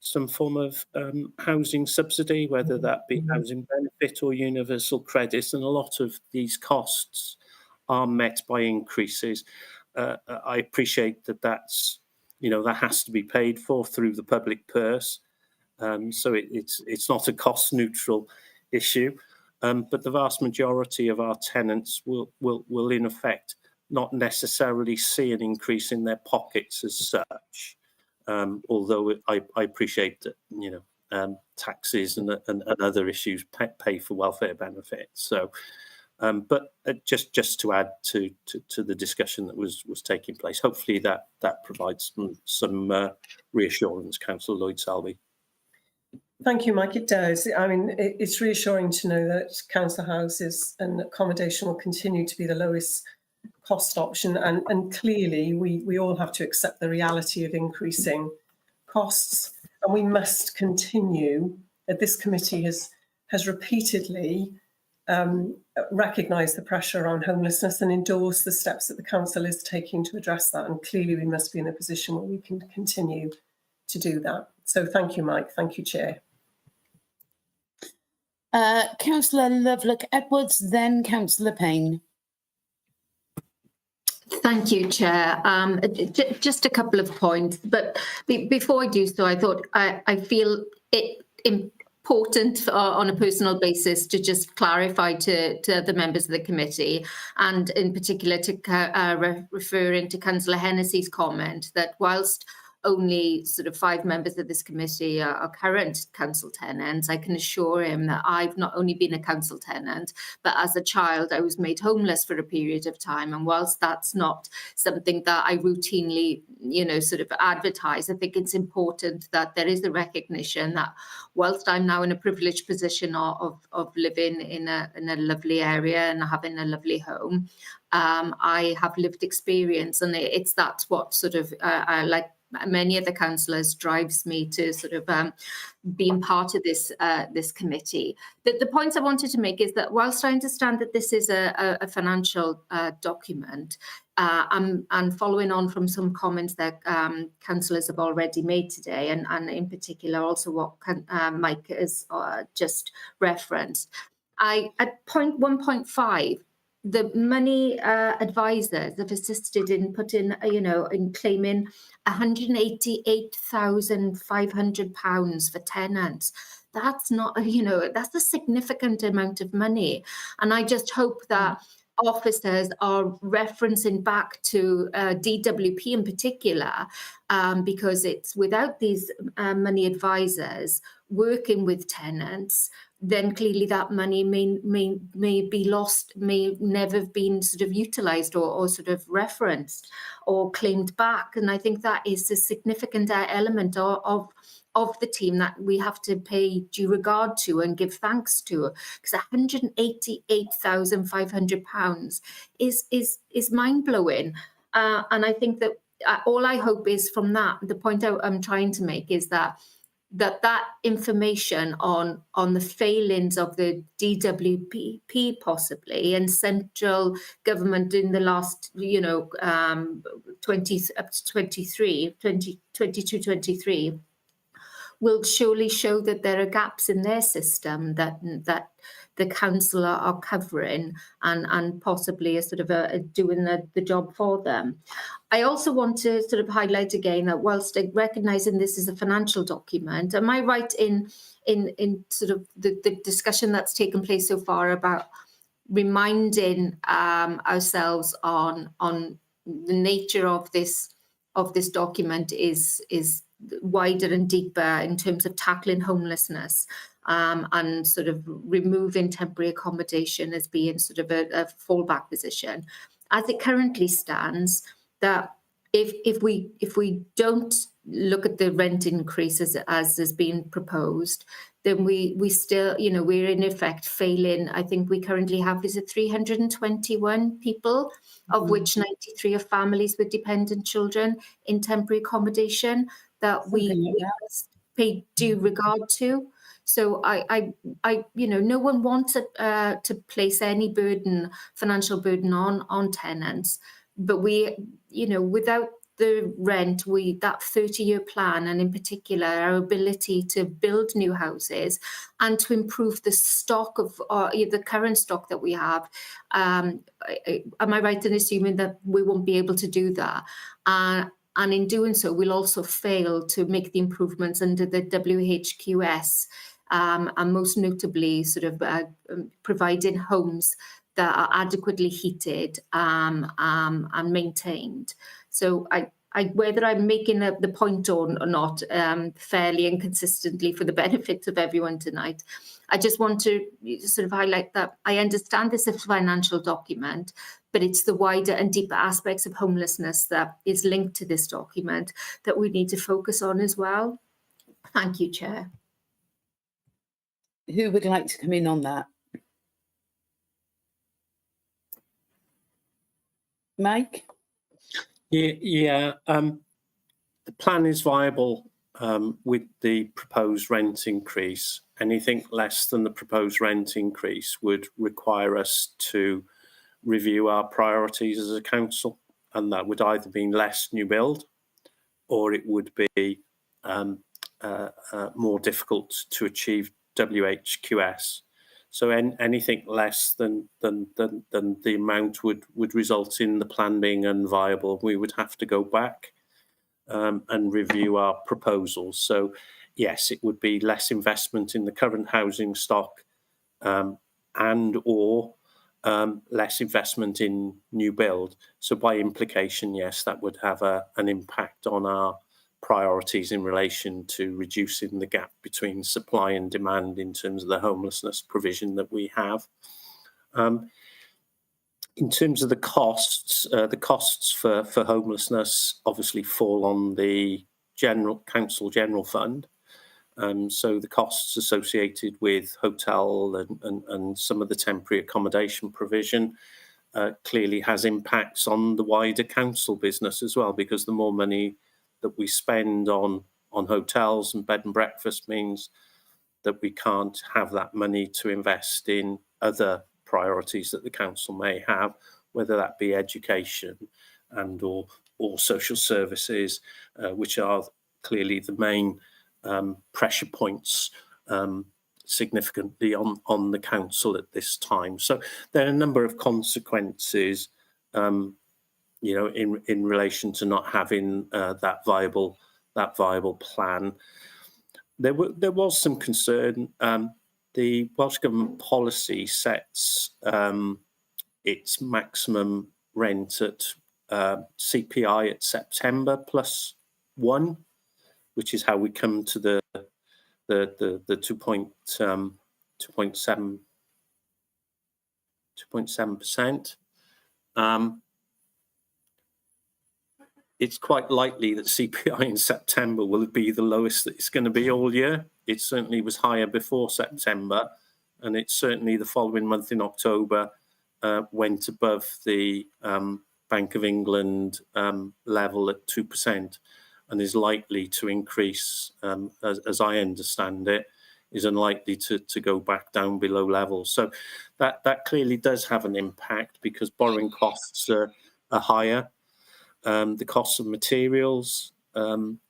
some form of housing subsidy, whether that be housing benefit or universal credit, and a lot of these costs are met by increases. I appreciate that that's, that has to be paid for through the public purse, so it's not a cost neutral issue, but the vast majority of our tenants will in effect not necessarily see an increase in their pockets as such. Although I appreciate that, taxes and other issues pay for welfare benefits. So, but just to add to the discussion that was taking place, hopefully that provides some reassurance, Councillor Lloyd-Selby. Thank you, Mike. It does. I mean, it's reassuring to know that council houses and accommodation will continue to be the lowest cost option, and clearly we all have to accept the reality of increasing costs, and we must continue. This committee has repeatedly recognised the pressure around homelessness and endorsed the steps that the council is taking to address that, and clearly we must be in a position where we can continue to do that. So thank you, Mike. Thank you, Chair. Councillor Lovelock-Edwards, then Councillor Payne. Thank you, Chair. Just a couple of points, but before I do so, I thought I feel it important on a personal basis to just clarify to the members of the committee, and in particular to referring to Councillor Hennessy's comment that whilst only sort of 5 members of this committee are current council tenants, I can assure him that I've not only been a council tenant, but as a child I was made homeless for a period of time. And whilst that's not something that I routinely, sort of advertise, I think it's important that there is a recognition that whilst I'm now in a privileged position of living in a lovely area and having a lovely home, I have lived experience, and that's what sort of I like many of the councillors drives me to sort of being part of this committee. The points I wanted to make is that whilst I understand that this is a financial document, and following on from some comments that councillors have already made today, and in particular also what Mike has just referenced, at point 1.5, the money advisors have assisted in putting, in claiming £188,500 for tenants. That's not, that's a significant amount of money. And I just hope that officers are referencing back to DWP in particular, because it's without these money advisors working with tenants, then clearly that money may be lost, may never have been sort of utilised or sort of referenced or claimed back. And I think that is a significant element of the team that we have to pay due regard to and give thanks to, because £188,500 is mind-blowing. And I think that all I hope is from that, the point I'm trying to make is that information on the failings of the DWP possibly and central government in the last 2022-23 will surely show that there are gaps in their system that the council are covering and possibly are sort of doing the job for them. I also want to sort of highlight again that whilst recognising this is a financial document, am I right in sort of the discussion that's taken place so far about reminding ourselves on the nature of this document is wider and deeper in terms of tackling homelessness and sort of removing temporary accommodation as being sort of a fallback position. As it currently stands, that if we don't look at the rent increases as has been proposed, then we still, you know, we're in effect failing. I think we currently have, is it 321 people, of which 93 are families with dependent children in temporary accommodation that we must pay due regard to. So I, you know, no one wants to place any financial burden on tenants, but we, you know, without the rent, that 30-year plan, and in particular our ability to build new houses and to improve the stock of the current stock that we have. Am I right in assuming that we won't be able to do that? And in doing so, we'll also fail to make the improvements under the WHQS, and most notably sort of providing homes that are adequately heated and maintained. So whether I'm making the point or not fairly and consistently for the benefit of everyone tonight, I just want to sort of highlight that I understand this is a financial document, but it's the wider and deeper aspects of homelessness that is linked to this document that we need to focus on as well. Thank you, Chair. Who would like to come in on that? Mike? Yeah. The plan is viable with the proposed rent increase. Anything less than the proposed rent increase would require us to review our priorities as a council, and that would either mean less new build or it would be more difficult to achieve WHQS. So anything less than the amount would result in the plan being unviable. We would have to go back and review our proposals. So yes, it would be less investment in the current housing stock and or less investment in new build. So by implication, yes, that would have an impact on our priorities in relation to reducing the gap between supply and demand in terms of the homelessness provision that we have. In terms of the costs for homelessness obviously fall on the council general fund. So the costs associated with hotel and some of the temporary accommodation provision clearly has impacts on the wider council business as well, because the more money that we spend on hotels and bed and breakfast means that we can't have that money to invest in other priorities that the council may have, whether that be education and or social services, which are clearly the main pressure points significantly on the council at this time. So there are a number of consequences you know, in relation to not having that viable plan. There was some concern. The Welsh Government policy sets its maximum rent at CPI at September plus 1, which is how we come to the 2.7%. It's quite likely that CPI in September will be the lowest that it's going to be all year. It certainly was higher before September, and it's certainly the following month in October went above the Bank of England level at 2%, and is likely to increase, as I understand it, is unlikely to go back down below levels. So that clearly does have an impact because borrowing costs are higher. The cost of materials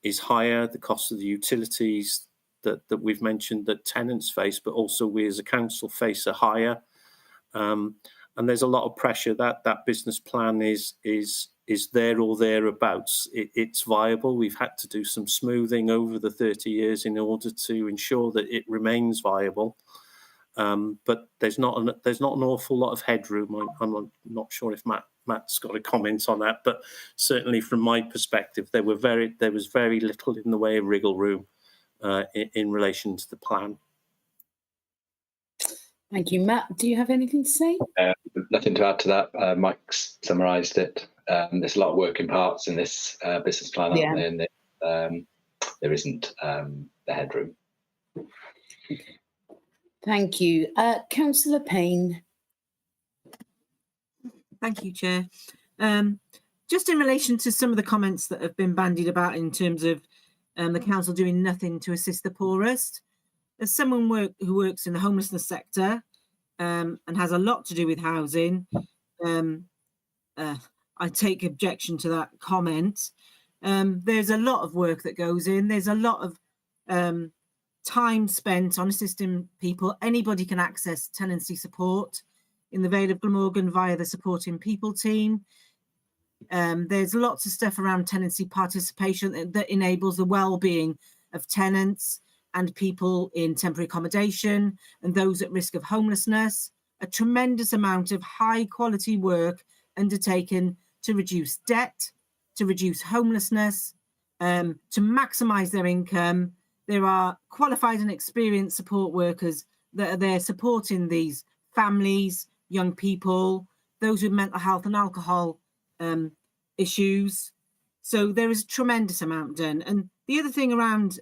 is higher. The cost of the utilities that we've mentioned that tenants face, but also we as a council face a higher. And there's a lot of pressure that that business plan is there or thereabouts. It's viable. We've had to do some smoothing over the 30 years in order to ensure that it remains viable. But there's not an awful lot of headroom. I'm not sure if Matt's got a comment on that, but certainly from my perspective, there was very little in the way of wriggle room in relation to the plan. Thank you, Matt. Do you have anything to say? Nothing to add to that. Mike's summarised it. There's a lot of working parts in this business plan, aren't there? And there isn't the headroom. Okay. Thank you. Councillor Payne. Thank you, Chair. Just in relation to some of the comments that have been bandied about in terms of the council doing nothing to assist the poorest, as someone who works in the homelessness sector and has a lot to do with housing, I take objection to that comment. There's a lot of work that goes in. There's a lot of time spent on assisting people. Anybody can access tenancy support in the Vale of Glamorgan via the Supporting People team. There's lots of stuff around tenancy participation that enables the well-being of tenants and people in temporary accommodation and those at risk of homelessness. A tremendous amount of high quality work undertaken to reduce debt, to reduce homelessness, to maximise their income. There are qualified and experienced support workers that are there supporting these families, young people, those with mental health and alcohol issues. So there is a tremendous amount done. And the other thing around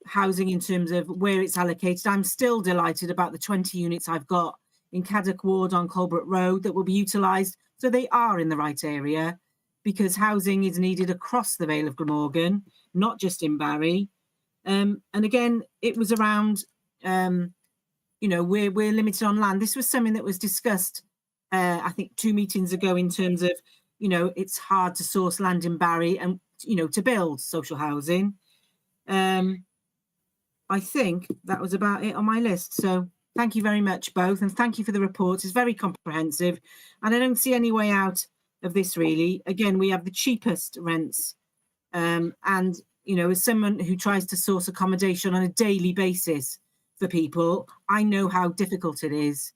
housing in terms of where it's allocated, I'm still delighted about the 20 units I've got in Caddock Ward on Colbert Road that will be utilised. So they are in the right area, because housing is needed across the Vale of Glamorgan, not just in Barry. And again, it was around, we're limited on land. This was something that was discussed, I think 2 meetings ago, in terms of, it's hard to source land in Barry and, to build social housing. I think that was about it on my list. So thank you very much, both. And thank you for the report. It's very comprehensive. And I don't see any way out of this, really. Again, we have the cheapest rents. And, as someone who tries to source accommodation on a daily basis for people, I know how difficult it is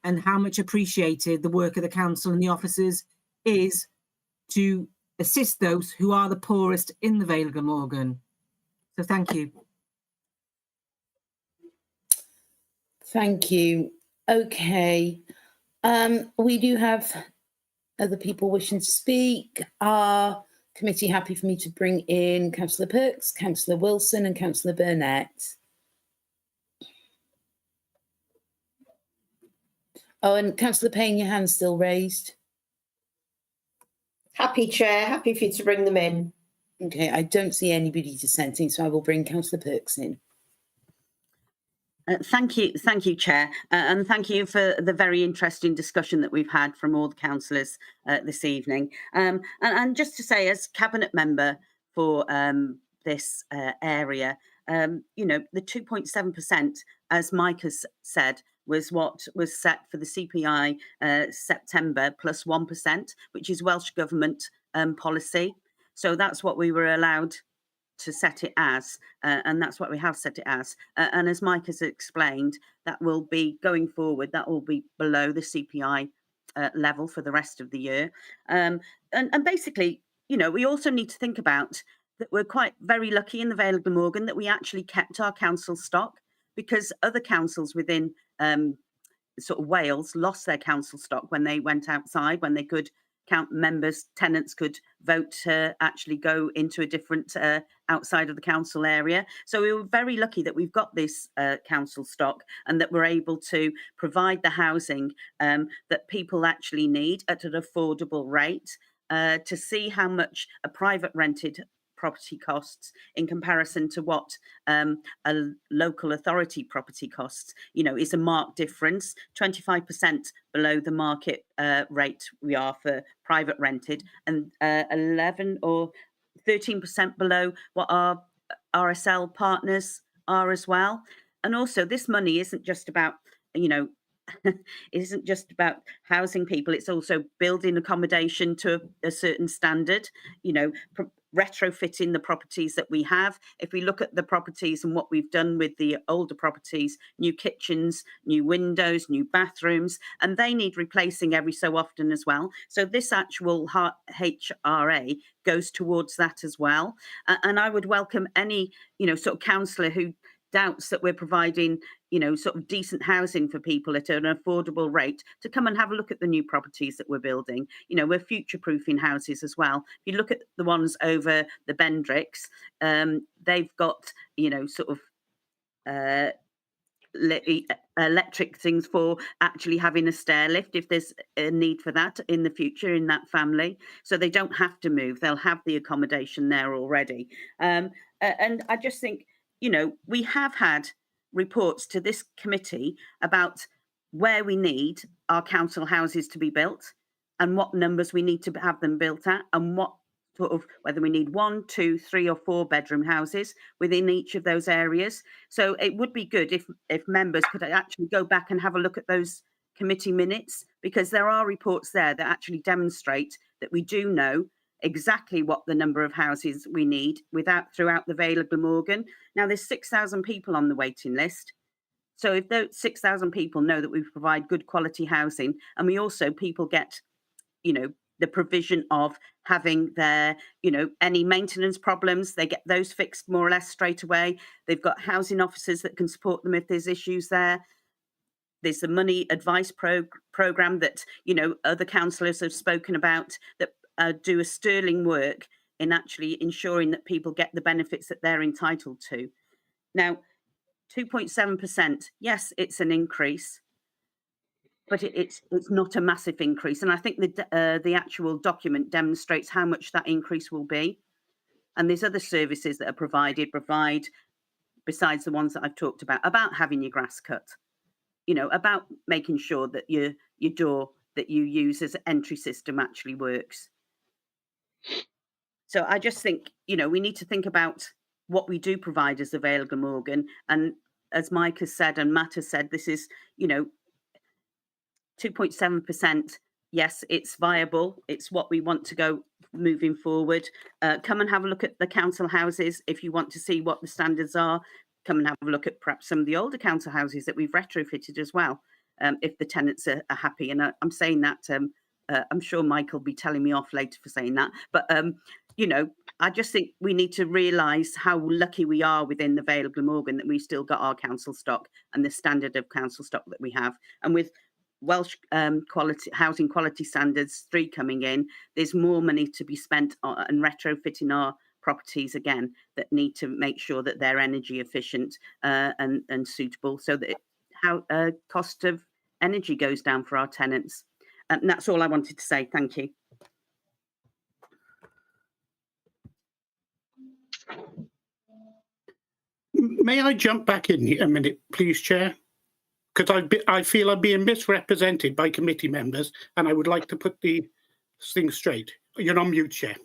and how much appreciated the work of the council and the officers is to assist those who are the poorest in the Vale of Glamorgan. So thank you. Thank you. Okay. We do have other people wishing to speak. Are committee happy for me to bring in Councillor Perks, Councillor Wilson and Councillor Burnett? Oh, and Councillor Payne, your hand's still raised. Happy, Chair. Happy for you to bring them in. Okay, I don't see anybody dissenting, so I will bring Councillor Perks in. Thank you, Chair, and thank you for the very interesting discussion that we've had from all the councillors this evening. And just to say, as cabinet member for this area, the 2.7%, as Mike has said, was what was set for the CPI September plus 1%, which is Welsh Government policy. So that's what we were allowed to set it as, and that's what we have set it as. And as Mike has explained, that will be going forward, that will be below the CPI level for the rest of the year. And basically, we also need to think about that we're quite very lucky in the Vale of Glamorgan that we actually kept our council stock, because other councils within sort of Wales lost their council stock when they went outside, when they could tenants could vote to actually go into a different outside of the council area. So we were very lucky that we've got this council stock and that we're able to provide the housing that people actually need at an affordable rate, to see how much a private rented property costs in comparison to what a local authority property costs, is a marked difference. 25% below the market rate we are for private rented, and 11 or 13% below what our RSL partners are as well. And also, this money isn't just about, you know, it isn't just about housing people. It's also building accommodation to a certain standard, you know, retrofitting the properties that we have. If we look at the properties and what we've done with the older properties, new kitchens, new windows, new bathrooms, and they need replacing every so often as well. So this actual HRA goes towards that as well. And I would welcome any, you know, sort of councillor who doubts that we're providing, you know, sort of decent housing for people at an affordable rate to come and have a look at the new properties that we're building. You know, we're future-proofing houses as well. If you look at the ones over the Bendricks, they've got, you know, sort of electric things for actually having a stair lift if there's a need for that in the future in that family. So they don't have to move. They'll have the accommodation there already. And I just think, you know, we have had reports to this committee about where we need our council houses to be built and what numbers we need to have them built at, and what sort of, whether we need 1, 2, 3 or 4 bedroom houses within each of those areas. So it would be good if members could actually go back and have a look at those committee minutes, because there are reports there that actually demonstrate that we do know exactly what the number of houses we need throughout the Vale of Glamorgan. Now there's 6,000 people on the waiting list. So if those 6,000 people know that we provide good quality housing, and we also, people get, you know, the provision of having their, you know, any maintenance problems, they get those fixed more or less straight away. They've got housing officers that can support them if there's issues there. There's the money advice program that, you know, other councillors have spoken about, that do a sterling work in actually ensuring that people get the benefits that they're entitled to. Now, 2.7%, yes, it's an increase, but it's not a massive increase. And I think the actual document demonstrates how much that increase will be. And there's other services that are provide, besides the ones that I've talked about having your grass cut, you know, about making sure that your door that you use as an entry system actually works. So I just think, you know, we need to think about what we do provide as the Vale of Glamorgan. And as Mike has said and Matt has said, this is, you know, 2.7%. Yes, it's viable. It's what we want to go moving forward. Come and have a look at the council houses if you want to see what the standards are. Come and have a look at perhaps some of the older council houses that we've retrofitted as well, if the tenants are happy. And I'm saying that, I'm sure Mike will be telling me off later for saying that. But, you know, I just think we need to realise how lucky we are within the Vale of Glamorgan that we've still got our council stock and the standard of council stock that we have. And with Welsh housing quality standards 3 coming in, there's more money to be spent on and retrofitting our properties again that need to make sure that they're energy efficient and suitable, so that cost of energy goes down for our tenants. And that's all I wanted to say. Thank you. May I jump back in here a minute, please, Chair? Because I feel I'm being misrepresented by committee members, and I would like to put the thing straight. You're on mute, Chair.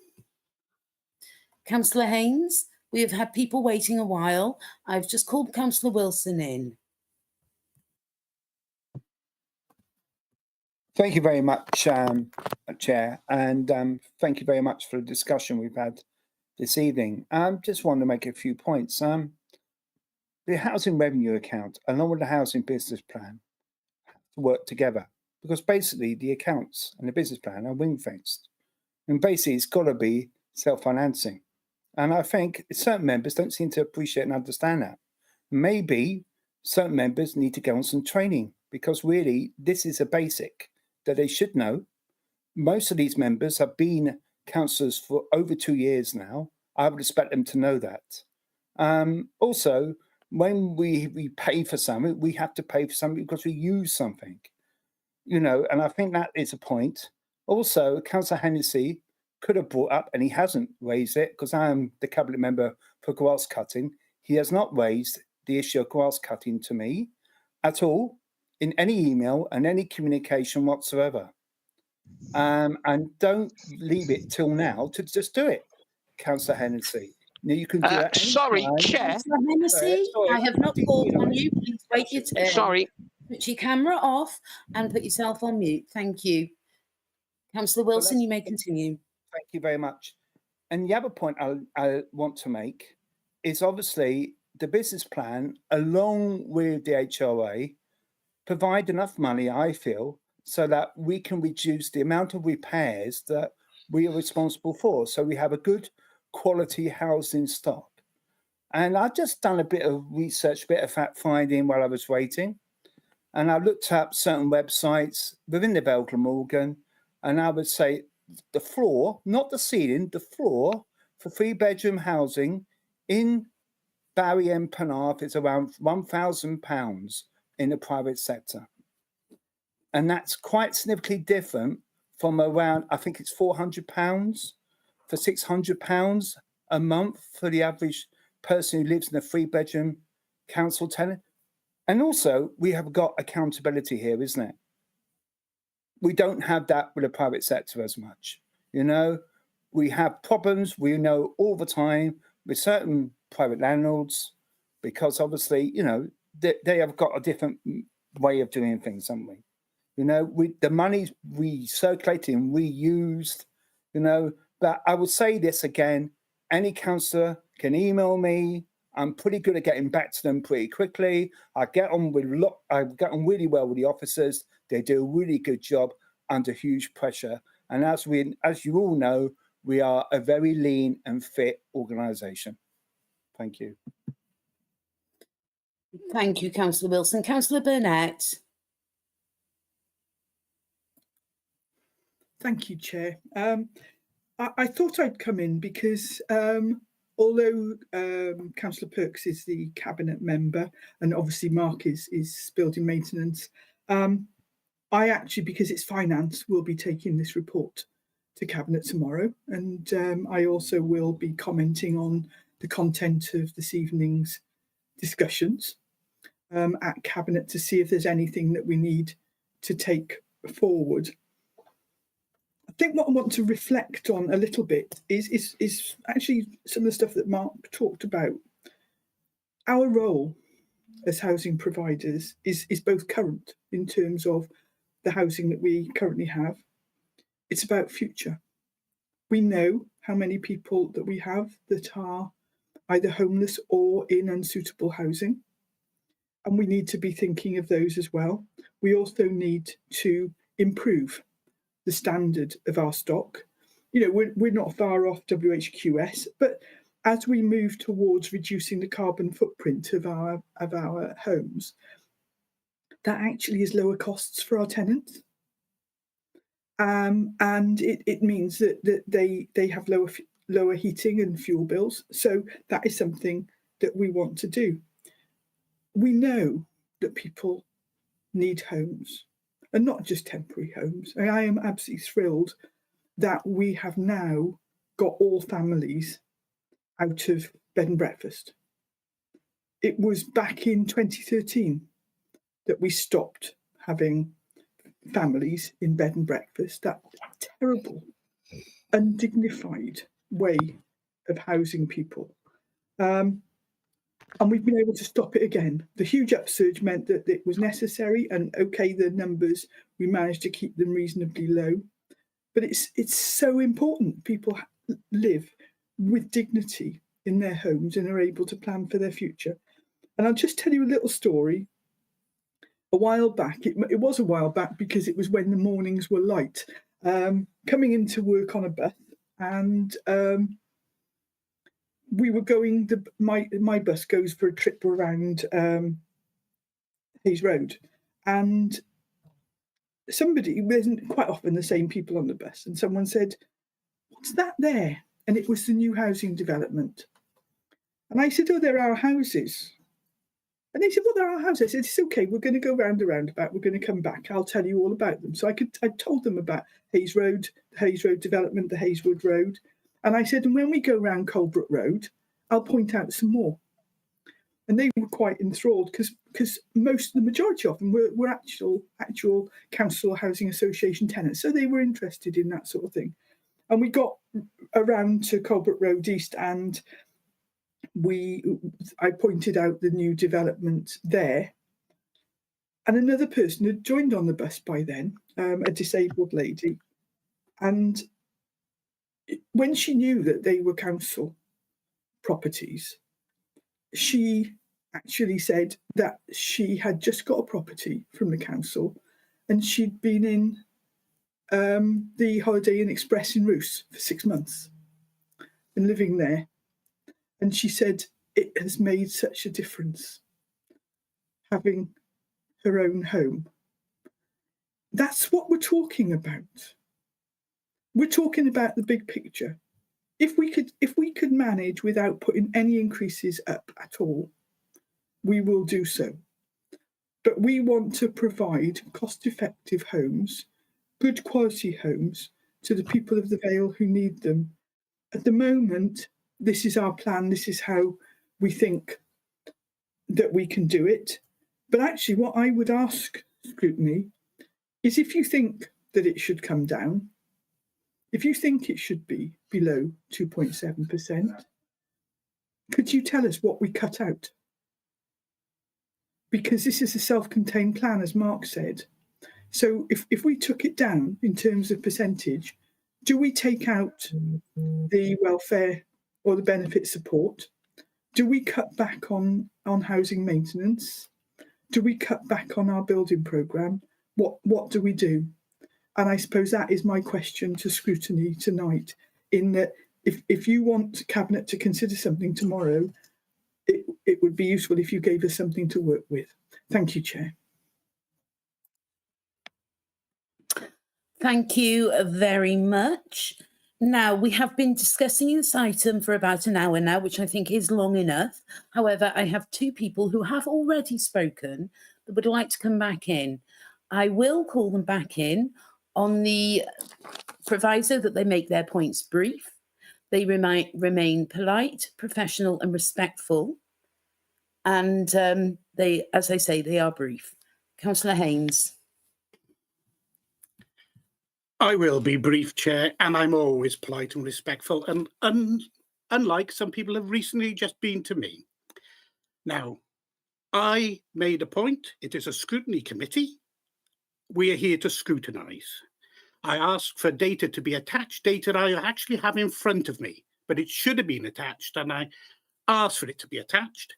Councillor Haynes, we have had people waiting a while. I've just called Councillor Wilson in. Thank you very much, Chair, and thank you very much for the discussion we've had this evening. Just want to make a few points. The housing revenue account, along with the housing business plan, have to work together, because basically the accounts and the business plan are ring-fenced. And basically it's got to be self-financing. And I think certain members don't seem to appreciate and understand that. Maybe certain members need to go on some training, because really this is a basic that they should know. Most of these members have been councillors for over 2 years now. I would expect them to know that. Also, when we pay for something, we have to pay for something because we use something, you know, and I think that is a point. Also, Councillor Hennessy could have brought up, and he hasn't raised it, because I am the cabinet member for grass cutting. He has not raised the issue of grass cutting to me at all in any email and any communication whatsoever. And don't leave it till now to just do it, Councillor Hennessy. Now, you can do it any Sorry, time. Chair. Councillor Hennessy, Sorry, I have not called on you. Please wait your turn. Sorry. Put your camera off and put yourself on mute. Thank you. Councillor Wilson, you may continue. Thank you very much. And the other point I want to make is obviously the business plan, along with the HRA, provide enough money, I feel, so that we can reduce the amount of repairs that we are responsible for. So we have a good quality housing stock. And I've just done a bit of research, a bit of fact finding while I was waiting. And I looked up certain websites within the Vale Glamorgan, and I would say the floor, not the ceiling, the floor for 3-bedroom housing in Barry and Penarth is around £1,000 in the private sector. And that's quite significantly different from around, I think it's £400 for £600 a month for the average person who lives in a 3-bedroom council tenant. And also, we have got accountability here, isn't it? We don't have that with the private sector as much. You know, we have problems, we know all the time with certain private landlords, because obviously, you know, they have got a different way of doing things, haven't we? You know, the money's recirculated and reused, you know. But I would say this again, any councillor can email me. I'm pretty good at getting back to them pretty quickly. I get on really well with the officers. They do a really good job under huge pressure. And as you all know, we are a very lean and fit organisation. Thank you. Thank you, Councillor Wilson. Councillor Burnett. Thank you, Chair. I thought I'd come in because although Councillor Perks is the cabinet member and obviously Mark is building maintenance, I actually, because it's finance, will be taking this report to cabinet tomorrow, and I also will be commenting on the content of this evening's discussions at cabinet to see if there's anything that we need to take forward. I think what I want to reflect on a little bit is actually some of the stuff that Mark talked about. Our role as housing providers is both current in terms of the housing that we currently have. It's about future. We know how many people that we have that are either homeless or in unsuitable housing, and we need to be thinking of those as well. We also need to improve the standard of our stock. You know, we're not far off WHQS, but as we move towards reducing the carbon footprint of our homes, that actually is lower costs for our tenants. And it means that they have lower heating and fuel bills. So that is something that we want to do. We know that people need homes, and not just temporary homes. I am absolutely thrilled that we have now got all families out of bed and breakfast. It was back in 2013 that we stopped having families in bed and breakfast. That terrible, undignified way of housing people. And we've been able to stop it again. The huge upsurge meant that it was necessary, and okay, the numbers, we managed to keep them reasonably low. But it's so important people live with dignity in their homes and are able to plan for their future. And I'll just tell you a little story. A while back, it was a while back because it was when the mornings were light, coming into work on a bus, and we were going, my bus goes for a trip around Hayes Road, and somebody, there's quite often the same people on the bus, and someone said, "What's that there?" And it was the new housing development. And I said, "Oh, there are houses." And they said, "Well, there are houses." I said, "It's okay, we're going to go round a roundabout, we're going to come back, I'll tell you all about them." So I told them about Hayes Road, the Hayes Road development, the Hayeswood Road. And I said, "And when we go round Colebrook Road, I'll point out some more." And they were quite enthralled because the majority of them were actual council housing association tenants. So they were interested in that sort of thing. And we got around to Colebrook Road East, and I pointed out the new development there, and another person had joined on the bus by then, a disabled lady, and when she knew that they were council properties, she actually said that she had just got a property from the council and she'd been in the Holiday Inn Express in Roos for 6 months and living there. And she said it has made such a difference having her own home. That's what we're talking about. We're talking about the big picture. If we could manage without putting any increases up at all, we will do so. But we want to provide cost-effective homes, good quality homes, to the people of the Vale who need them. At the moment, this is our plan. This is how we think that we can do it. But actually, what I would ask Scrutiny is, if you think that it should come down, if you think it should be below 2.7%, could you tell us what we cut out? Because this is a self-contained plan, as Mark said. So if we took it down in terms of percentage, do we take out the welfare or the benefit support? Do we cut back on housing maintenance? Do we cut back on our building programme? What do we do? And I suppose that is my question to Scrutiny tonight, in that if you want Cabinet to consider something tomorrow, it would be useful if you gave us something to work with. Thank you, Chair. Thank you very much. Now, we have been discussing this item for about an hour now, which I think is long enough. However, I have two people who have already spoken that would like to come back in. I will call them back in on the proviso that they make their points brief. They remain polite, professional and respectful. And they, as I say, they are brief. Councillor Haynes. I will be brief, Chair, and I'm always polite and respectful, and unlike some people have recently just been to me. Now, I made a point. It is a scrutiny committee. We are here to scrutinise. I asked for data to be attached, data I actually have in front of me, but it should have been attached, and I asked for it to be attached.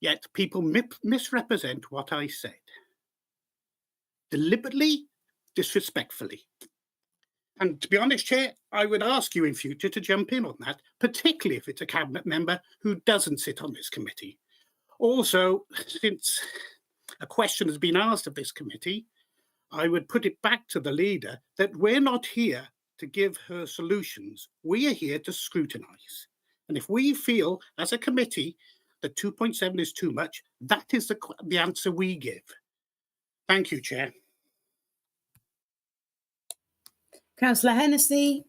Yet people misrepresent what I said. Deliberately, disrespectfully. And to be honest, Chair, I would ask you in future to jump in on that, particularly if it's a Cabinet member who doesn't sit on this committee. Also, since a question has been asked of this committee, I would put it back to the leader that we're not here to give her solutions. We are here to scrutinise. And if we feel as a committee that 2.7 is too much, that is the answer we give. Thank you, Chair. Councillor Hennessy.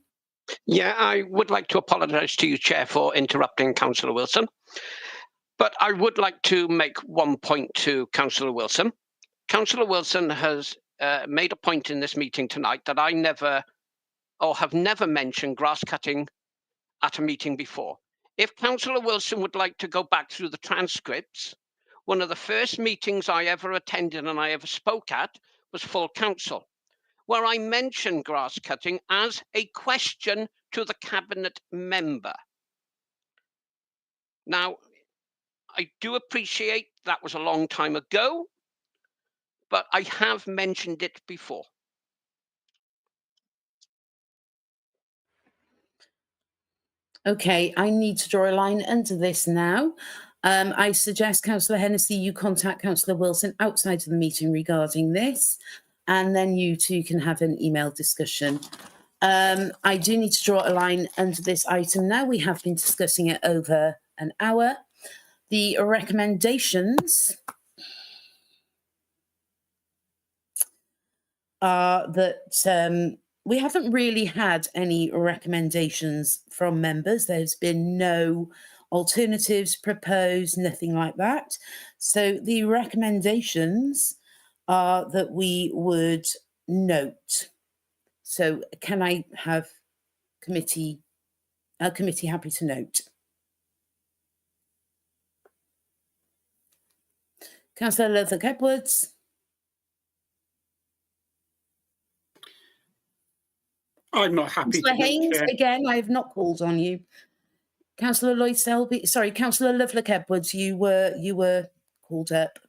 Yeah, I would like to apologise to you, Chair, for interrupting Councillor Wilson. But I would like to make one point to Councillor Wilson. Councillor Wilson has made a point in this meeting tonight that I never, or have never mentioned grass cutting at a meeting before. If Councillor Wilson would like to go back through the transcripts, one of the first meetings I ever attended and I ever spoke at was full council, where I mentioned grass cutting as a question to the Cabinet member. Now, I do appreciate that was a long time ago, but I have mentioned it before. Okay, I need to draw a line under this now. I suggest, Councillor Hennessy, you contact Councillor Wilson outside of the meeting regarding this, and then you two can have an email discussion. I do need to draw a line under this item now. We have been discussing it over an hour. The recommendations are that we haven't really had any recommendations from members. There's been no alternatives proposed, nothing like that. So the recommendations are that we would note. So can I have committee happy to note? Councillor Lothar-Edwards. I'm not happy Councillor to vote, Haynes, Chair. again, I have not called on you. Councillor Lloyd-Selby, sorry, Councillor Lothar-Edwards, you were called up.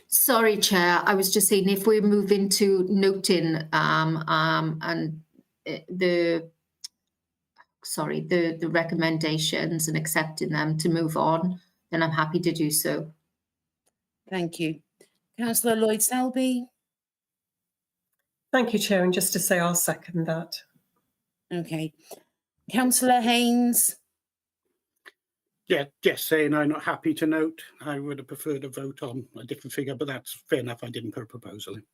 Sorry, Chair. I was just saying if we move into noting and the recommendations and accepting them to move on, then I'm happy to do so. Thank you. Councillor Lloyd-Selby. Thank you, Chair. And just to say, I'll second that. Okay. Councillor Haynes. Yeah, just saying I'm not happy to note. I would have preferred a vote on a different figure, but that's fair enough. I didn't put a proposal in.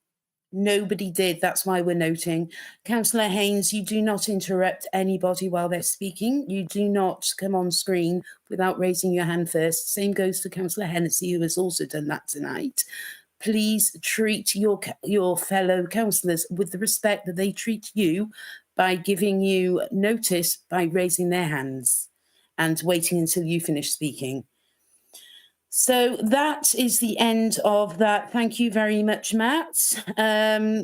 Nobody did. That's why we're noting. Councillor Haynes, you do not interrupt anybody while they're speaking. You do not come on screen without raising your hand first. Same goes for Councillor Hennessy, who has also done that tonight. Please treat your fellow councillors with the respect that they treat you by giving you notice by raising their hands and waiting until you finish speaking. So that is the end of that. Thank you very much, Matt.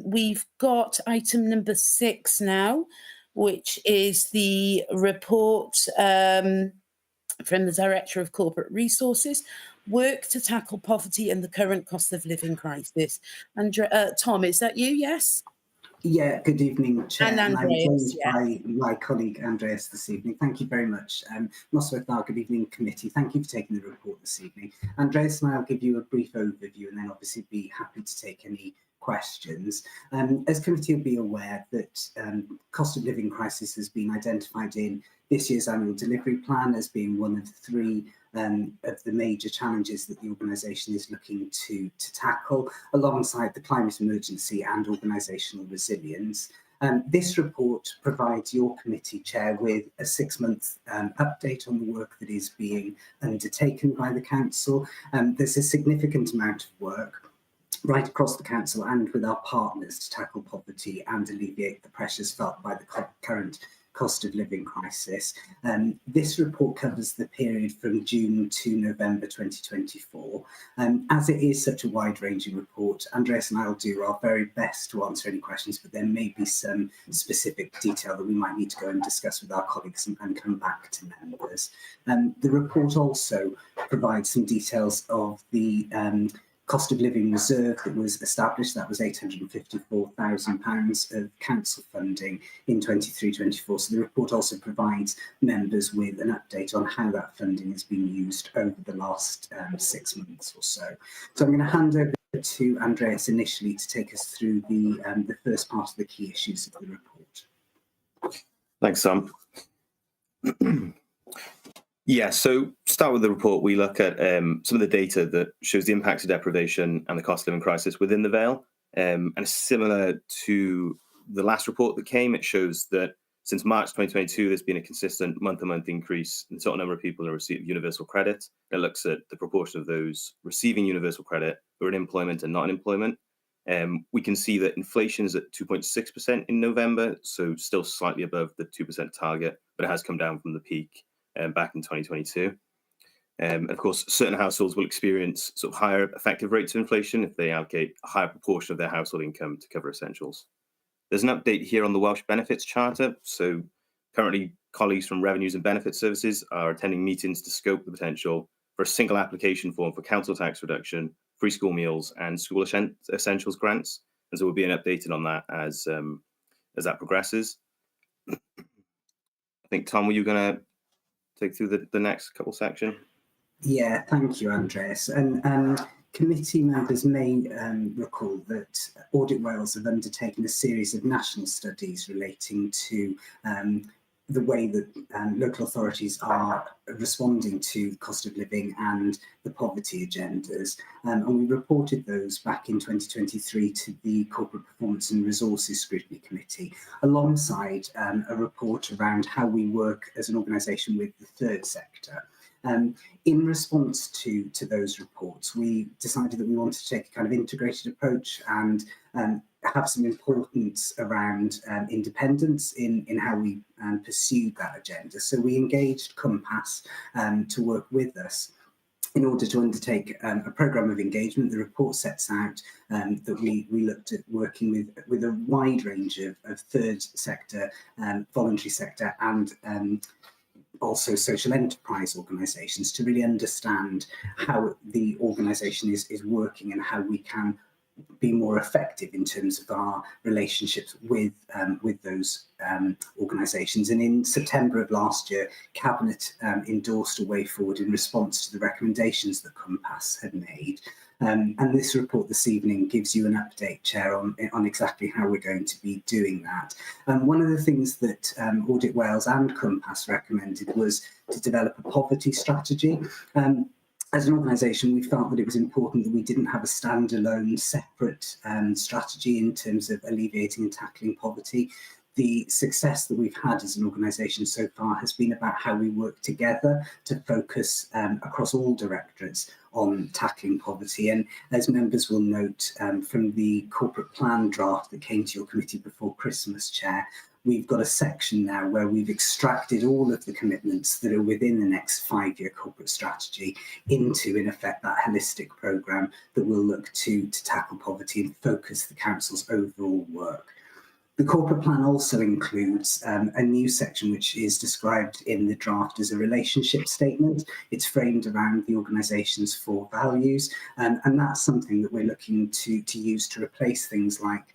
We've got item number 6 now, which is the report from the Director of Corporate Resources, work to tackle poverty and the current cost of living crisis. And Tom, is that you? Yes? Yeah, good evening, Chair. And I'm Andreas, joined by my colleague Andreas this evening. Thank you very much. Nosworth, good evening, committee. Thank you for taking the report this evening. Andreas and I'll give you a brief overview and then obviously be happy to take any questions. As committee will be aware that cost of living crisis has been identified in this year's annual delivery plan as being one of 3 of the major challenges that the organisation is looking to tackle, alongside the climate emergency and organisational resilience. This report provides your committee, Chair, with a 6-month update on the work that is being undertaken by the Council. There's a significant amount of work right across the Council and with our partners to tackle poverty and alleviate the pressures felt by the current cost of living crisis. This report covers the period from June to November 2024. As it is such a wide-ranging report, Andreas and I will do our very best to answer any questions, but there may be some specific detail that we might need to go and discuss with our colleagues and come back to members. The report also provides some details of the cost of living reserve that was established. That was £854,000 of council funding in 23-24. So the report also provides members with an update on how that funding has been used over the last 6 months or so. So I'm going to hand over to Andreas initially to take us through the first part of the key issues of the report. Thanks, Sam. Yeah, so start with the report. We look at some of the data that shows the impacts of deprivation and the cost of living crisis within the Vale. And similar to the last report that came, it shows that since March 2022, there's been a consistent month-to-month increase in the total number of people in receipt of universal credit. It looks at the proportion of those receiving universal credit who are in employment and not in employment. We can see that inflation is at 2.6% in November, so still slightly above the 2% target, but it has come down from the peak back in 2022. Of course, certain households will experience sort of higher effective rates of inflation if they allocate a higher proportion of their household income to cover essentials. There's an update here on the Welsh Benefits Charter. So currently, colleagues from Revenues and Benefits Services are attending meetings to scope the potential for a single application form for council tax reduction, free school meals, and school essentials grants. And so we'll be updated on that as that progresses. I think, Tom, were you going to take through the next couple section? Yeah, thank you, Andreas. And committee members may recall that Audit Wales have undertaken a series of national studies relating to the way that local authorities are responding to the cost of living and the poverty agendas. And we reported those back in 2023 to the Corporate Performance and Resources Scrutiny Committee, alongside a report around how we work as an organisation with the third sector. In response to those reports, we decided that we wanted to take a kind of integrated approach and have some importance around independence in how we pursued that agenda. So we engaged Compass to work with us in order to undertake a programme of engagement. The report sets out that we looked at working with a wide range of third sector, voluntary sector and also social enterprise organisations to really understand how the organisation is working and how we can be more effective in terms of our relationships with those organisations. And in September of last year, Cabinet endorsed a way forward in response to the recommendations that Compass had made. And this report this evening gives you an update, Chair, on exactly how we're going to be doing that. One of the things that Audit Wales and Compass recommended was to develop a poverty strategy. As an organisation, we felt that it was important that we didn't have a standalone, separate strategy in terms of alleviating and tackling poverty. The success that we've had as an organisation so far has been about how we work together to focus across all directorates on tackling poverty. And as members will note from the corporate plan draft that came to your committee before Christmas, Chair, we've got a section now where we've extracted all of the commitments that are within the next 5-year corporate strategy into, in effect, that holistic programme that will look to tackle poverty and focus the council's overall work. The corporate plan also includes a new section which is described in the draft as a relationship statement. It's framed around the organisation's 4 values, and that's something that we're looking to use to replace things like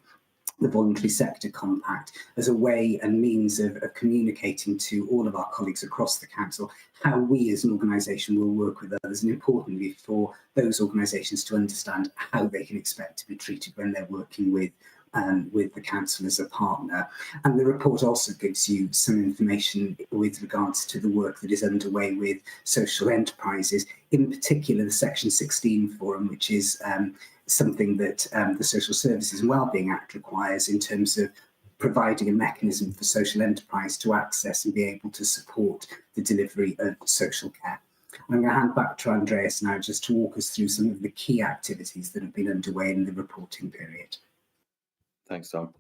the voluntary sector compact as a way and means of communicating to all of our colleagues across the council how we as an organisation will work with others, and importantly for those organisations to understand how they can expect to be treated when they're working with the council as a partner. And the report also gives you some information with regards to the work that is underway with social enterprises, in particular the Section 16 forum, which is something that the Social Services and Wellbeing Act requires in terms of providing a mechanism for social enterprise to access and be able to support the delivery of social care. I'm going to hand back to Andreas now just to walk us through some of the key activities that have been underway in the reporting period. Thanks, Tom.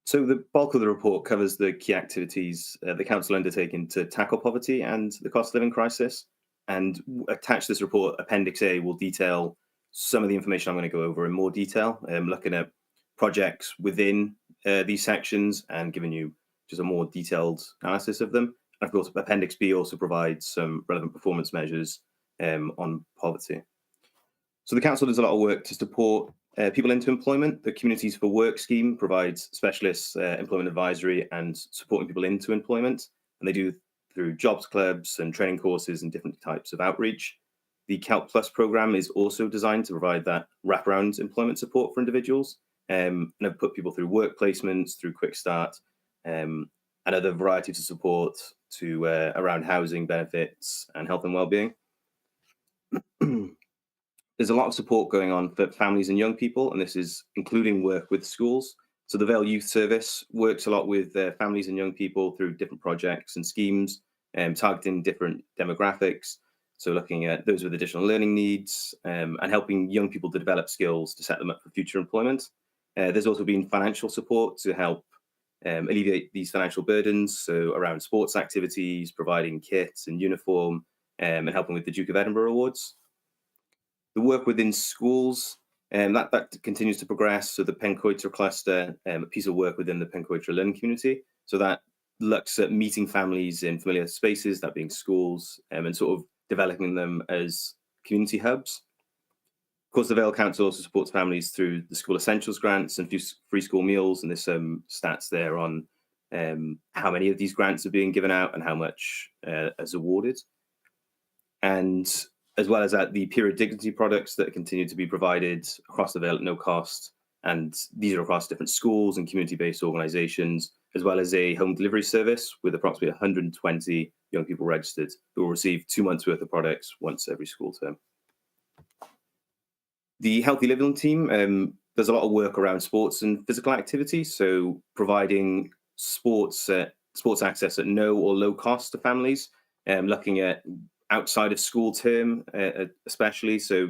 So the bulk of the report covers the key activities the council undertaken to tackle poverty and the cost of living crisis. And attached to this report, Appendix A will detail some of the information I'm going to go over in more detail, looking at projects within these sections and giving you just a more detailed analysis of them. And of course, Appendix B also provides some relevant performance measures on poverty. So the council does a lot of work to support people into employment. The Communities for Work scheme provides specialist employment advisory and supporting people into employment. And they do through jobs clubs and training courses and different types of outreach. The CALP Plus programme is also designed to provide that wraparound employment support for individuals and have put people through work placements, through Quick Start, and other varieties of support to around housing benefits and health and wellbeing. There's a lot of support going on for families and young people, and this is including work with schools. So the Vale Youth Service works a lot with families and young people through different projects and schemes, targeting different demographics. So looking at those with additional learning needs and helping young people to develop skills to set them up for future employment. There's also been financial support to help alleviate these financial burdens, so around sports activities, providing kits and uniform, and helping with the Duke of Edinburgh Awards. The work within schools, that continues to progress. So the Pencoitra cluster, a piece of work within the Pencoitra learning community. So that looks at meeting families in familiar spaces, that being schools, and sort of developing them as community hubs. Of course, the Vale Council also supports families through the School Essentials grants and free school meals. And there's some stats there on how many of these grants are being given out and how much is awarded. And as well as that, the period dignity products that continue to be provided across the Vale at no cost. And these are across different schools and community-based organisations, as well as a home delivery service with approximately 120 young people registered who will receive 2 months' worth of products once every school term. The Healthy Living team does a lot of work around sports and physical activity, so providing sports access at no or low cost to families, looking at outside of school term especially, so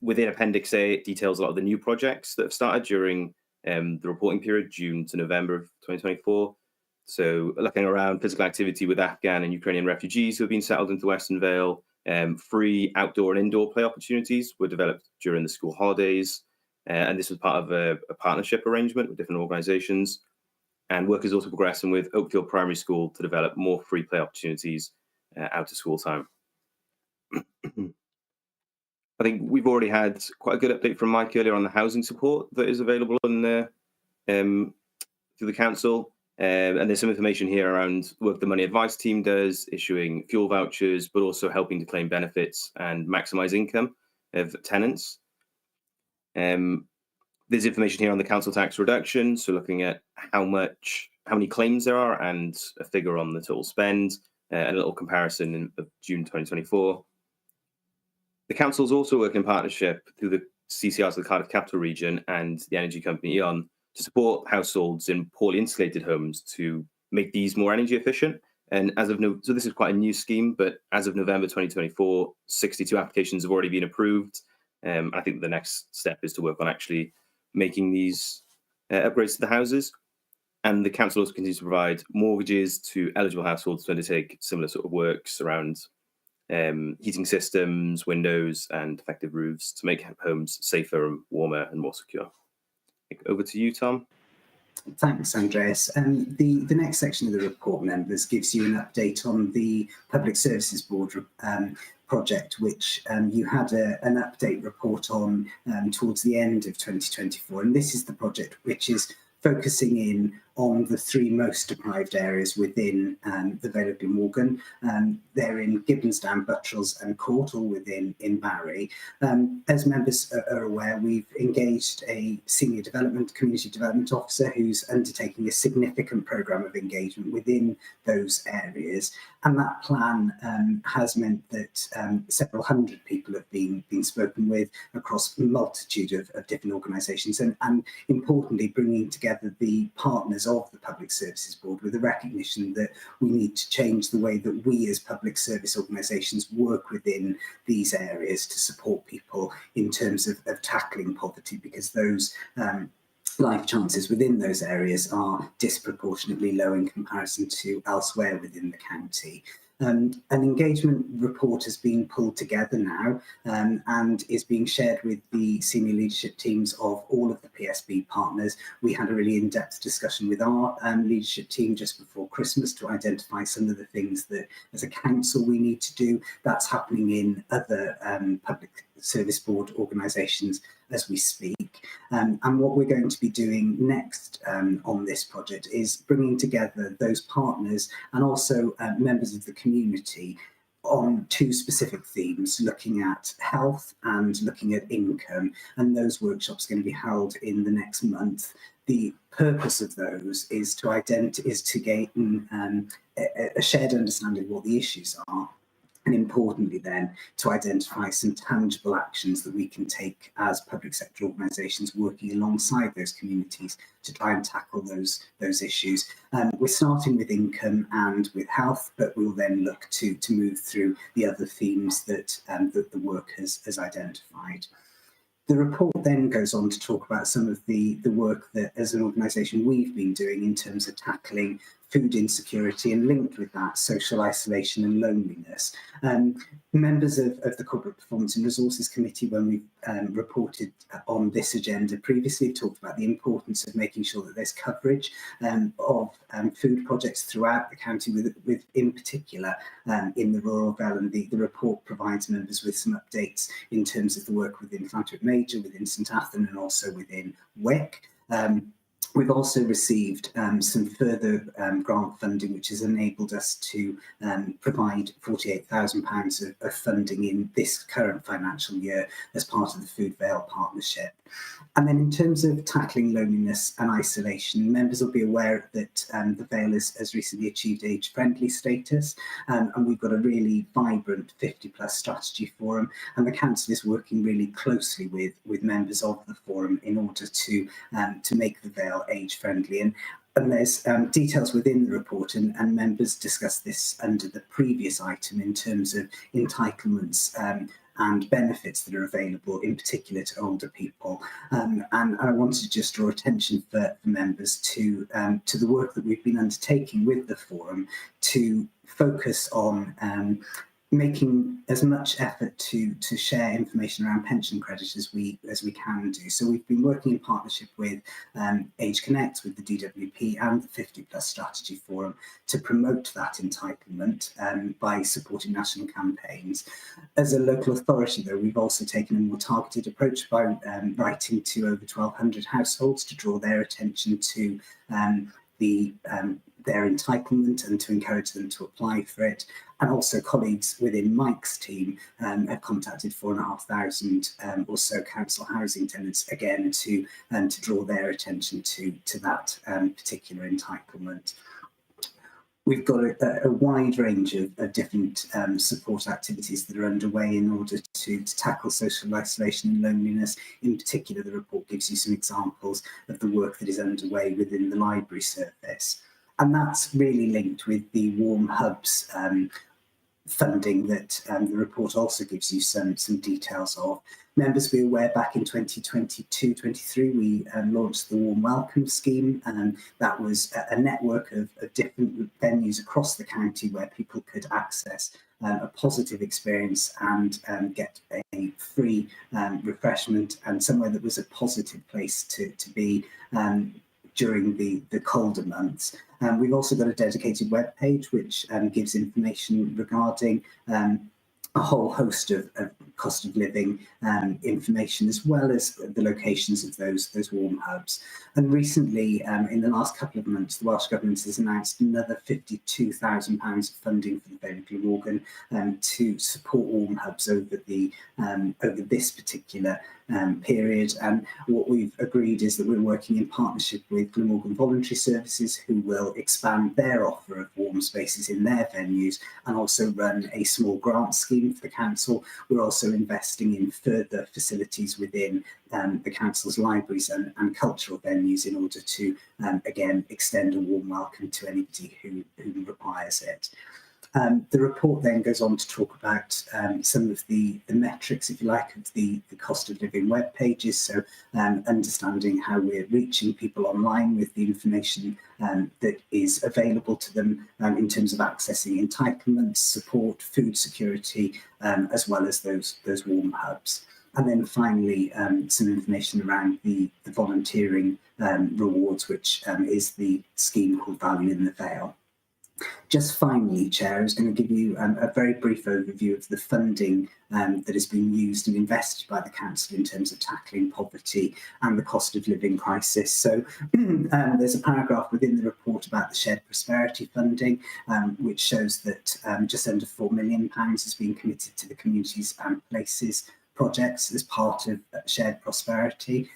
Within Appendix A, it details a lot of the new projects that have started during the reporting period, June to November of 2024. So looking around physical activity with Afghan and Ukrainian refugees who have been settled into Western Vale, free outdoor and indoor play opportunities were developed during the school holidays. And this was part of a partnership arrangement with different organisations. And work is also progressing with Oakfield Primary School to develop more free play opportunities out of school time. I think we've already had quite a good update from Mike earlier on the housing support that is available on the, through the council. And there's some information here around work the money advice team does, issuing fuel vouchers, but also helping to claim benefits and maximise income of tenants. There's information here on the council tax reduction, so looking at how many claims there are and a figure on the total spend, and a little comparison of June 2024. The council's also working in partnership through the CCRs of the Cardiff Capital Region and the energy company E.ON to support households in poorly insulated homes to make these more energy efficient. And so this is quite a new scheme, but as of November 2024, 62 applications have already been approved. I think the next step is to work on actually making these upgrades to the houses. And the council also continues to provide mortgages to eligible households to undertake similar sort of works around heating systems, windows, and effective roofs to make homes safer and warmer and more secure. Over to you, Tom. Thanks, Andreas. The next section of the report, members, gives you an update on the Public Services Board project, which you had an update report on towards the end of 2024. And this is the project which is focusing in on the three most deprived areas within the Vale of Glamorgan. They're in Gibbonsdown, Buttrells and Court, all within Barry. As members are aware, we've engaged a senior community development officer who's undertaking a significant programme of engagement within those areas. And that plan has meant that several hundred people have been spoken with across a multitude of different organisations, and importantly, bringing together the partners of the Public Services Board with a recognition that we need to change the way that we as public service organisations work within these areas to support people in terms of tackling poverty, because those life chances within those areas are disproportionately low in comparison to elsewhere within the county. An engagement report has been pulled together now and is being shared with the senior leadership teams of all of the PSB partners. We had a really in-depth discussion with our leadership team just before Christmas to identify some of the things that as a council we need to do. That's happening in other public service board organisations as we speak. And what we're going to be doing next on this project is bringing together those partners and also members of the community on two specific themes, looking at health and looking at income. And those workshops are going to be held in the next month. The purpose of those is to gain a shared understanding of what the issues are, and importantly then to identify some tangible actions that we can take as public sector organisations working alongside those communities to try and tackle those issues. We're starting with income and with health, but we'll then look to move through the other themes that the work has identified. The report then goes on to talk about some of the work that as an organisation we've been doing in terms of tackling food insecurity and linked with that social isolation and loneliness. Members of the Corporate Performance and Resources Committee, when we reported on this agenda previously, talked about the importance of making sure that there's coverage of food projects throughout the county, with in particular in the rural Vale, and the report provides members with some updates in terms of the work within Llantwit Major, within St Athan and also within Wick. We've also received some further grant funding, which has enabled us to provide £48,000 of funding in this current financial year as part of the Food Vale Partnership. And then in terms of tackling loneliness and isolation, members will be aware that the Vale has recently achieved age-friendly status, and we've got a really vibrant 50-plus strategy forum, and the council is working really closely with members of the forum in order to make the Vale age-friendly. And there's details within the report, and members discussed this under the previous item in terms of entitlements and benefits that are available, in particular to older people. And I wanted to just draw attention for members to the work that we've been undertaking with the forum to focus on making as much effort to share information around pension credit as we can do. So we've been working in partnership with Age Connect, with the DWP and the 50 Plus Strategy Forum to promote that entitlement by supporting national campaigns. As a local authority, though, we've also taken a more targeted approach by writing to over 1,200 households to draw their attention to their entitlement and to encourage them to apply for it. And also colleagues within Mike's team have contacted 4,500 or so council housing tenants, again, to draw their attention to that particular entitlement. We've got a wide range of different support activities that are underway in order to tackle social isolation and loneliness. In particular, the report gives you some examples of the work that is underway within the library service. And that's really linked with the Warm Hubs funding that the report also gives you some details of. Members will be aware back in 2022-23 we launched the Warm Welcome Scheme, and that was a network of different venues across the county where people could access a positive experience and get a free refreshment and somewhere that was a positive place to be during the colder months. We've also got a dedicated web page which gives information regarding a whole host of cost of living information, as well as the locations of those warm hubs. And recently, in the last couple of months, the Welsh Government has announced another £52,000 of funding for the Vale of Glamorgan to support warm hubs over this particular period. And what we've agreed is that we're working in partnership with Glamorgan Voluntary Services, who will expand their offer of warm spaces in their venues and also run a small grant scheme for the council. We're also investing in further facilities within the council's libraries and cultural venues in order to, again, extend a warm welcome to anybody who requires it. The report then goes on to talk about some of the metrics, if you like, of the cost of living web pages. So understanding how we're reaching people online with the information that is available to them in terms of accessing entitlements, support, food security, as well as those warm hubs. And then finally, some information around the volunteering rewards, which is the scheme called Value in the Vale. Just finally, Chair, I was going to give you a very brief overview of the funding that has been used and invested by the Council in terms of tackling poverty and the cost of living crisis. So there's a paragraph within the report about the shared prosperity funding, which shows that just under £4 million has been committed to the Communities and Places projects as part of shared prosperity.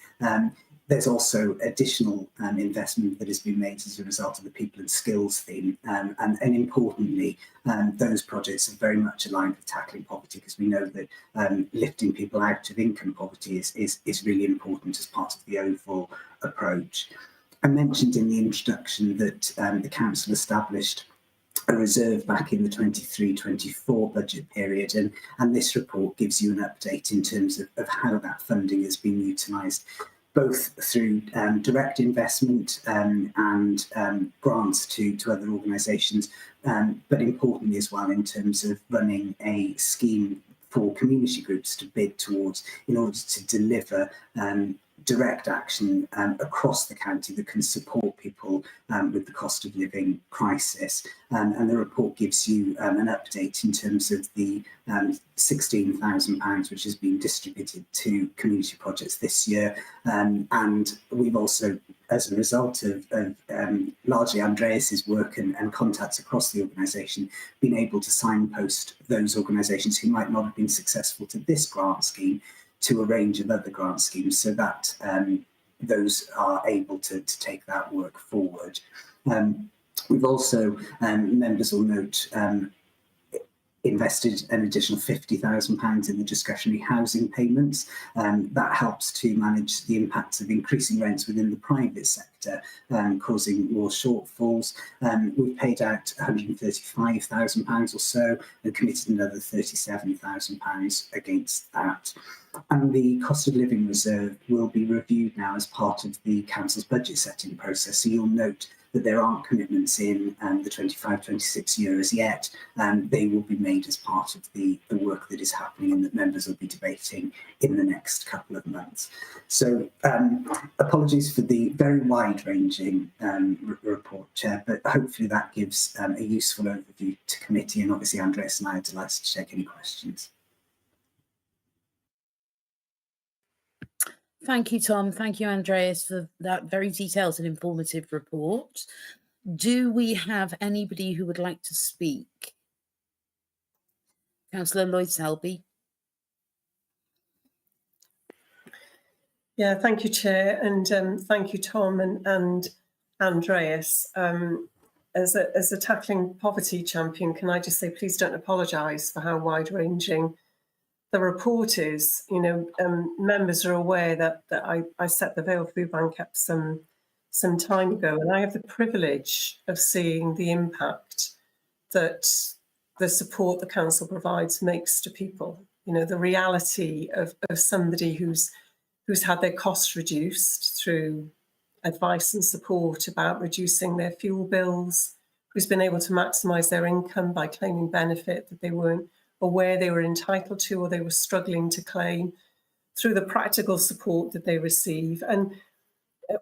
There's also additional investment that has been made as a result of the People and Skills theme. And importantly, those projects are very much aligned with tackling poverty, because we know that lifting people out of income poverty is really important as part of the overall approach. I mentioned in the introduction that the Council established a reserve back in the 23-24 budget period, and this report gives you an update in terms of how that funding has been utilised, both through direct investment and grants to other organisations, but importantly as well in terms of running a scheme for community groups to bid towards in order to deliver direct action across the county that can support people with the cost of living crisis. And the report gives you an update in terms of the £16,000 which has been distributed to community projects this year. And we've also, as a result of largely Andreas's work and contacts across the organisation, been able to signpost those organisations who might not have been successful to this grant scheme to a range of other grant schemes, so that those are able to take that work forward. We've also, members will note, invested an additional £50,000 in the discretionary housing payments. That helps to manage the impacts of increasing rents within the private sector, causing more shortfalls. We've paid out £135,000 or so and committed another £37,000 against that. And the cost of living reserve will be reviewed now as part of the council's budget setting process. So you'll note that there aren't commitments in the 25-26 year as yet. They will be made as part of the work that is happening and that members will be debating in the next couple of months. So apologies for the very wide-ranging report, Chair, but hopefully that gives a useful overview to committee, and obviously Andreas and I are delighted to take any questions. Thank you, Tom. Thank you, Andreas, for that very detailed and informative report. Do we have anybody who would like to speak? Councillor Lloyd-Selby. Yeah, thank you, Chair, and thank you, Tom and Andreas. As a tackling poverty champion, can I just say, please don't apologise for how wide-ranging the report is. You know, members are aware that I set the Vale Food Bank up some time ago, and I have the privilege of seeing the impact that the support the council provides makes to people. You know, the reality of somebody who's had their costs reduced through advice and support about reducing their fuel bills, who's been able to maximise their income by claiming benefit that they weren't aware they were entitled to or they were struggling to claim, through the practical support that they receive. And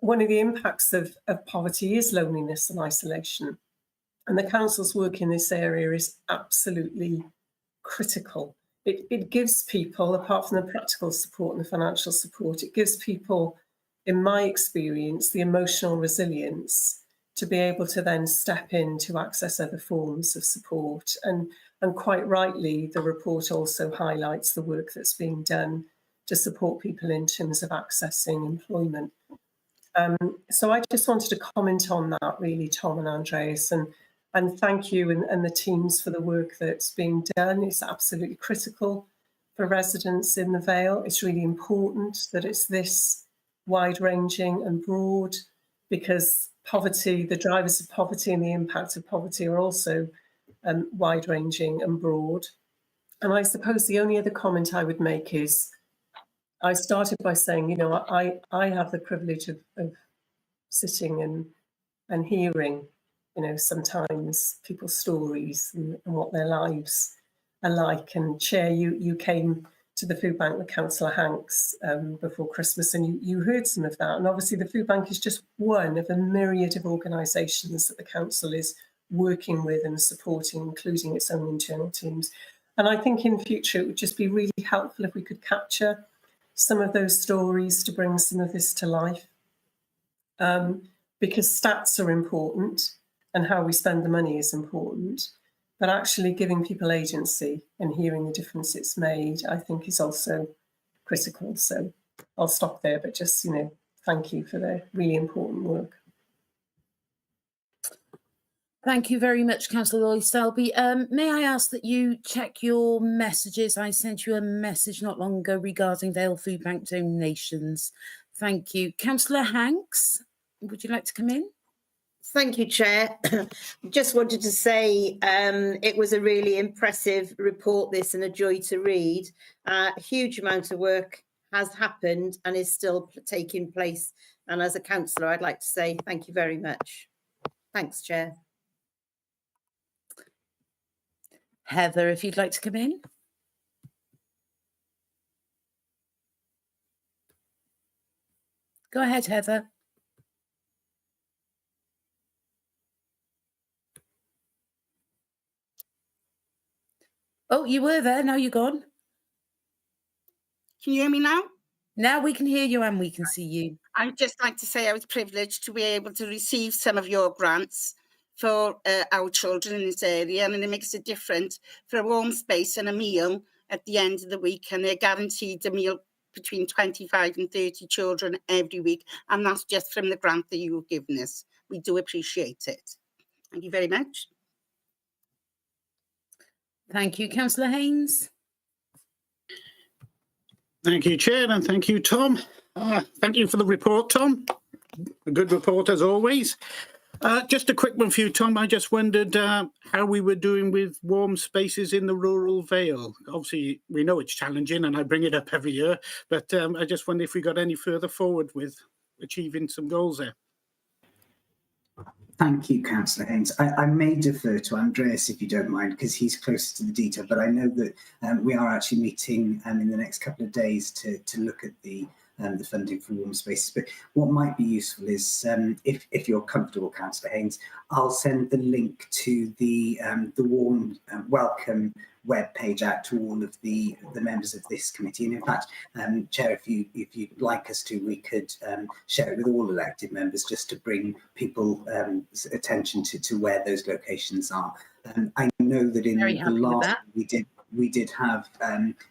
one of the impacts of poverty is loneliness and isolation. And the council's work in this area is absolutely critical. It gives people, apart from the practical support and the financial support, it gives people, in my experience, the emotional resilience to be able to then step in to access other forms of support. And quite rightly, the report also highlights the work that's being done to support people in terms of accessing employment. So I just wanted to comment on that, really, Tom and Andreas, and thank you and the teams for the work that's being done. It's absolutely critical for residents in the Vale. It's really important that it's this wide-ranging and broad, because poverty, the drivers of poverty and the impact of poverty are also wide-ranging and broad. And I suppose the only other comment I would make is, I started by saying, you know, I have the privilege of sitting and hearing, you know, sometimes people's stories and what their lives are like. And Chair, you came to the food bank with Councillor Hanks before Christmas, and you heard some of that. And obviously the food bank is just one of a myriad of organisations that the council is working with and supporting, including its own internal teams. And I think in future it would just be really helpful if we could capture some of those stories to bring some of this to life. Because stats are important and how we spend the money is important, but actually giving people agency and hearing the difference it's made, I think, is also critical. So I'll stop there, but just, you know, thank you for their really important work. Thank you very much, Councillor Lloyd-Selby. May I ask that you check your messages? I sent you a message not long ago regarding Vale Food Bank donations. Thank you. Councillor Hanks, would you like to come in? Thank you, Chair. Just wanted to say it was a really impressive report, this, and a joy to read. A huge amount of work has happened and is still taking place. And as a councillor, I'd like to say thank you very much. Thanks, Chair. Heather, if you'd like to come in. Go ahead, Heather. Oh, you were there, now you're gone. Can you hear me now? Now we can hear you and we can see you. I'd just like to say I was privileged to be able to receive some of your grants for our children in this area, and it makes a difference for a warm space and a meal at the end of the week, and they're guaranteed a meal between 25 and 30 children every week, and that's just from the grant that you've given us. We do appreciate it. Thank you very much. Thank you. Councillor Haynes. Thank you, Chair, and thank you, Tom. Thank you for the report, Tom. A good report as always. Just a quick one for you, Tom. I just wondered how we were doing with warm spaces in the rural Vale. Obviously, we know it's challenging, and I bring it up every year, but I just wonder if we got any further forward with achieving some goals there. Thank you, Councillor Haynes. I may defer to Andreas if you don't mind, because he's closer to the detail, but I know that we are actually meeting in the next couple of days to look at the funding for warm spaces. But what might be useful is, if you're comfortable, Councillor Haynes, I'll send the link to the warm welcome web page out to all of the members of this committee. And in fact, Chair, if you'd like us to, we could share it with all elected members just to bring people attention to where those locations are. I know that in the last we did have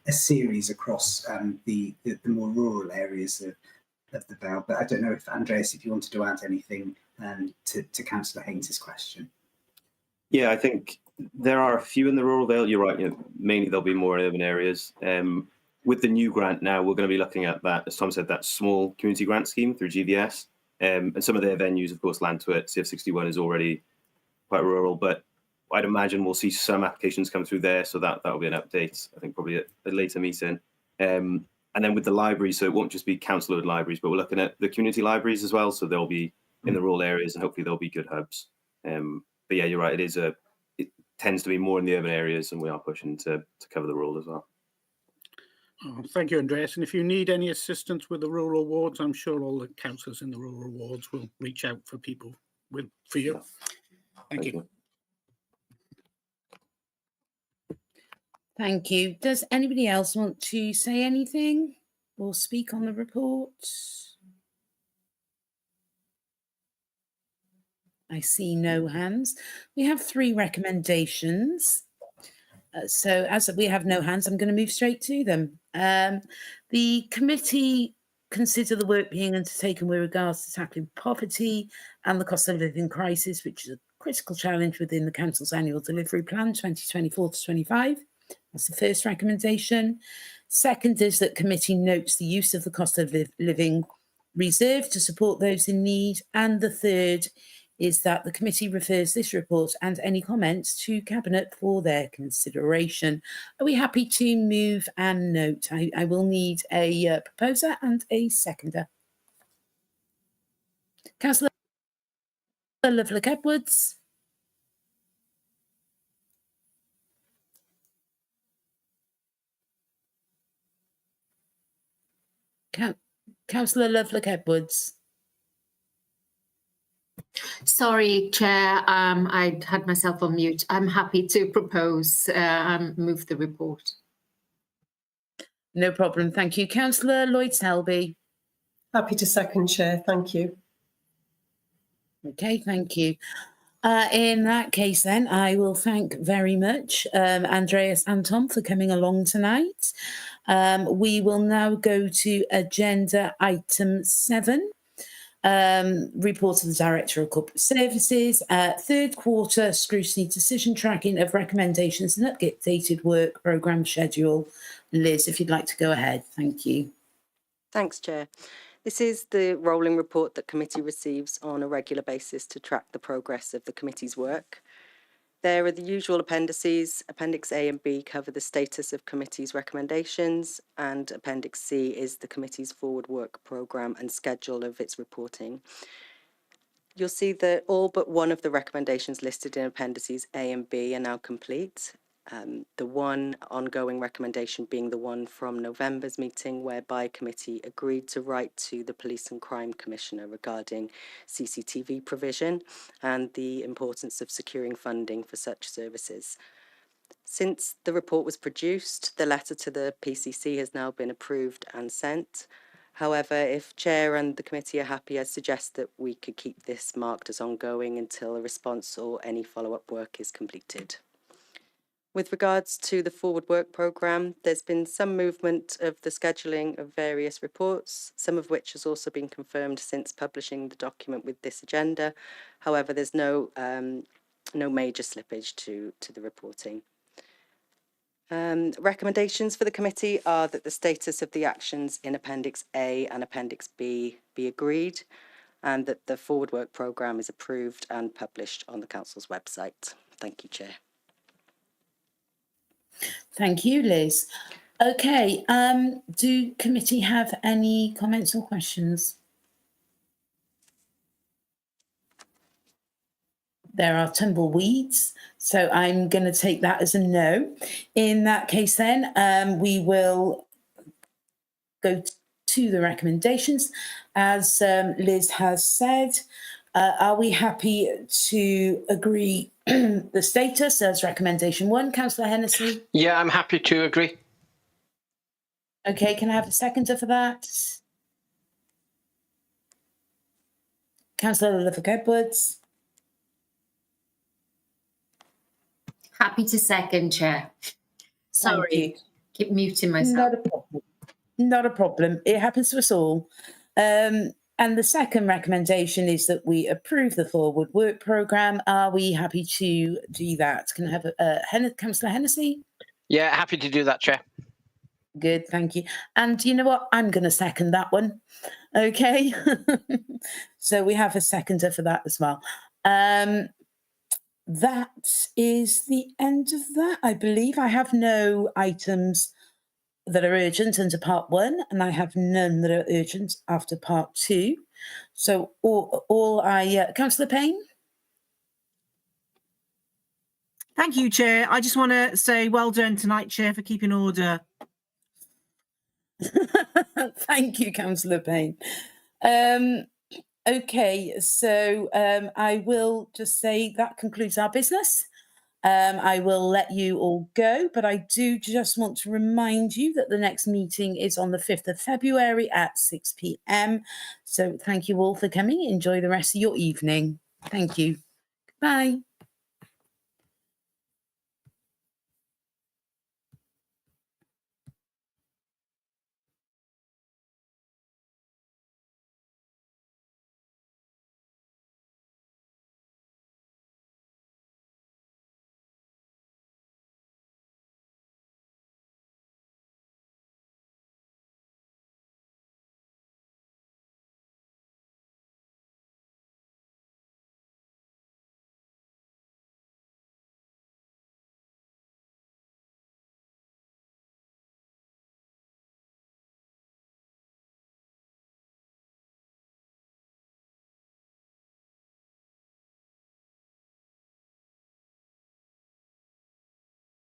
a series across the more rural areas of the Vale, but I don't know if Andreas, if you wanted to add anything to Councillor Haynes's question. Yeah, I think there are a few in the rural Vale. You're right. Mainly there'll be more in urban areas. With the new grant now, we're going to be looking at that, as Tom said, that small community grant scheme through GVS. And some of their venues, of course, Landtwit, CF61 is already quite rural, but I'd imagine we'll see some applications come through there. So that will be an update, I think, probably at a later meeting. And then with the libraries, so it won't just be council-owned libraries, but we're looking at the community libraries as well. So they'll be in the rural areas, and hopefully they'll be good hubs. But yeah, you're right. It tends to be more in the urban areas, and we are pushing to cover the rural as well. Oh, thank you, Andreas. And if you need any assistance with the rural wards, I'm sure all the councillors in the rural wards will reach out for people for you. Thank you. Thank you. Does anybody else want to say anything or speak on the report? I see no hands. We have 3 recommendations. So as we have no hands, I'm going to move straight to them. The committee consider the work being undertaken with regards to tackling poverty and the cost of living crisis, which is a critical challenge within the Council's annual delivery plan 2024 to 25. That's the first recommendation. Second is that committee notes the use of the cost of living reserve to support those in need. And the third is that the committee refers this report and any comments to Cabinet for their consideration. Are we happy to move and note? I will need a proposer and a seconder. Councillor Lovelock-Edwards. Councillor Lovelock-Edwards. Sorry, Chair, I had myself on mute. I'm happy to propose and move the report. No problem, thank you. Councillor Lloyd-Selby. Happy to second, Chair, thank you. Okay, thank you. In that case then, I will thank very much Andreas and Tom for coming along tonight. We will now go to agenda item 7. Report of the Director of Corporate Services, third quarter scrutiny decision tracking of recommendations and updated work programme schedule. Liz, if you'd like to go ahead, thank you. Thanks, Chair. This is the rolling report that committee receives on a regular basis to track the progress of the committee's work. There are the usual appendices. Appendix A and B cover the status of committee's recommendations, and Appendix C is the committee's forward work programme and schedule of its reporting. You'll see that all but one of the recommendations listed in Appendices A and B are now complete. The one ongoing recommendation being the one from November's meeting, whereby committee agreed to write to the Police and Crime Commissioner regarding CCTV provision and the importance of securing funding for such services. Since the report was produced, the letter to the PCC has now been approved and sent. However, if Chair and the committee are happy, I suggest that we could keep this marked as ongoing until a response or any follow-up work is completed. With regards to the forward work programme, there's been some movement of the scheduling of various reports, some of which has also been confirmed since publishing the document with this agenda. However, there's no major slippage to the reporting. Recommendations for the committee are that the status of the actions in Appendix A and Appendix B be agreed, and that the forward work programme is approved and published on the council's website. Thank you, Chair. Thank you, Liz. Okay, do committee have any comments or questions? There are tumbleweeds, so I'm going to take that as a no. In that case, then, we will go to the recommendations. As Liz has said, are we happy to agree the status as recommendation 1? Councillor Hennessy? Yeah, I'm happy to agree. Okay, can I have a seconder for that? Councillor Littlecote-Edwards? Happy to second, Chair. Sorry, keep muting myself. Not a problem. Not a problem. It happens to us all. And the second recommendation is that we approve the forward work programme. Are we happy to do that? Can I have Councillor Hennessy? Yeah, happy to do that, Chair. Good, thank you. And you know what? I'm going to second that one. Okay. So we have a seconder for that as well. That is the end of that, I believe. I have no items that are urgent under part 1, and I have none that are urgent after part 2. So Councillor Payne? Thank you, Chair. I just want to say well done tonight, Chair, for keeping order. Thank you, Councillor Payne. Okay, so I will just say that concludes our business. I will let you all go, but I do just want to remind you that the next meeting is on the 5th of February at 6 p.m. So thank you all for coming. Enjoy the rest of your evening. Thank you. Bye.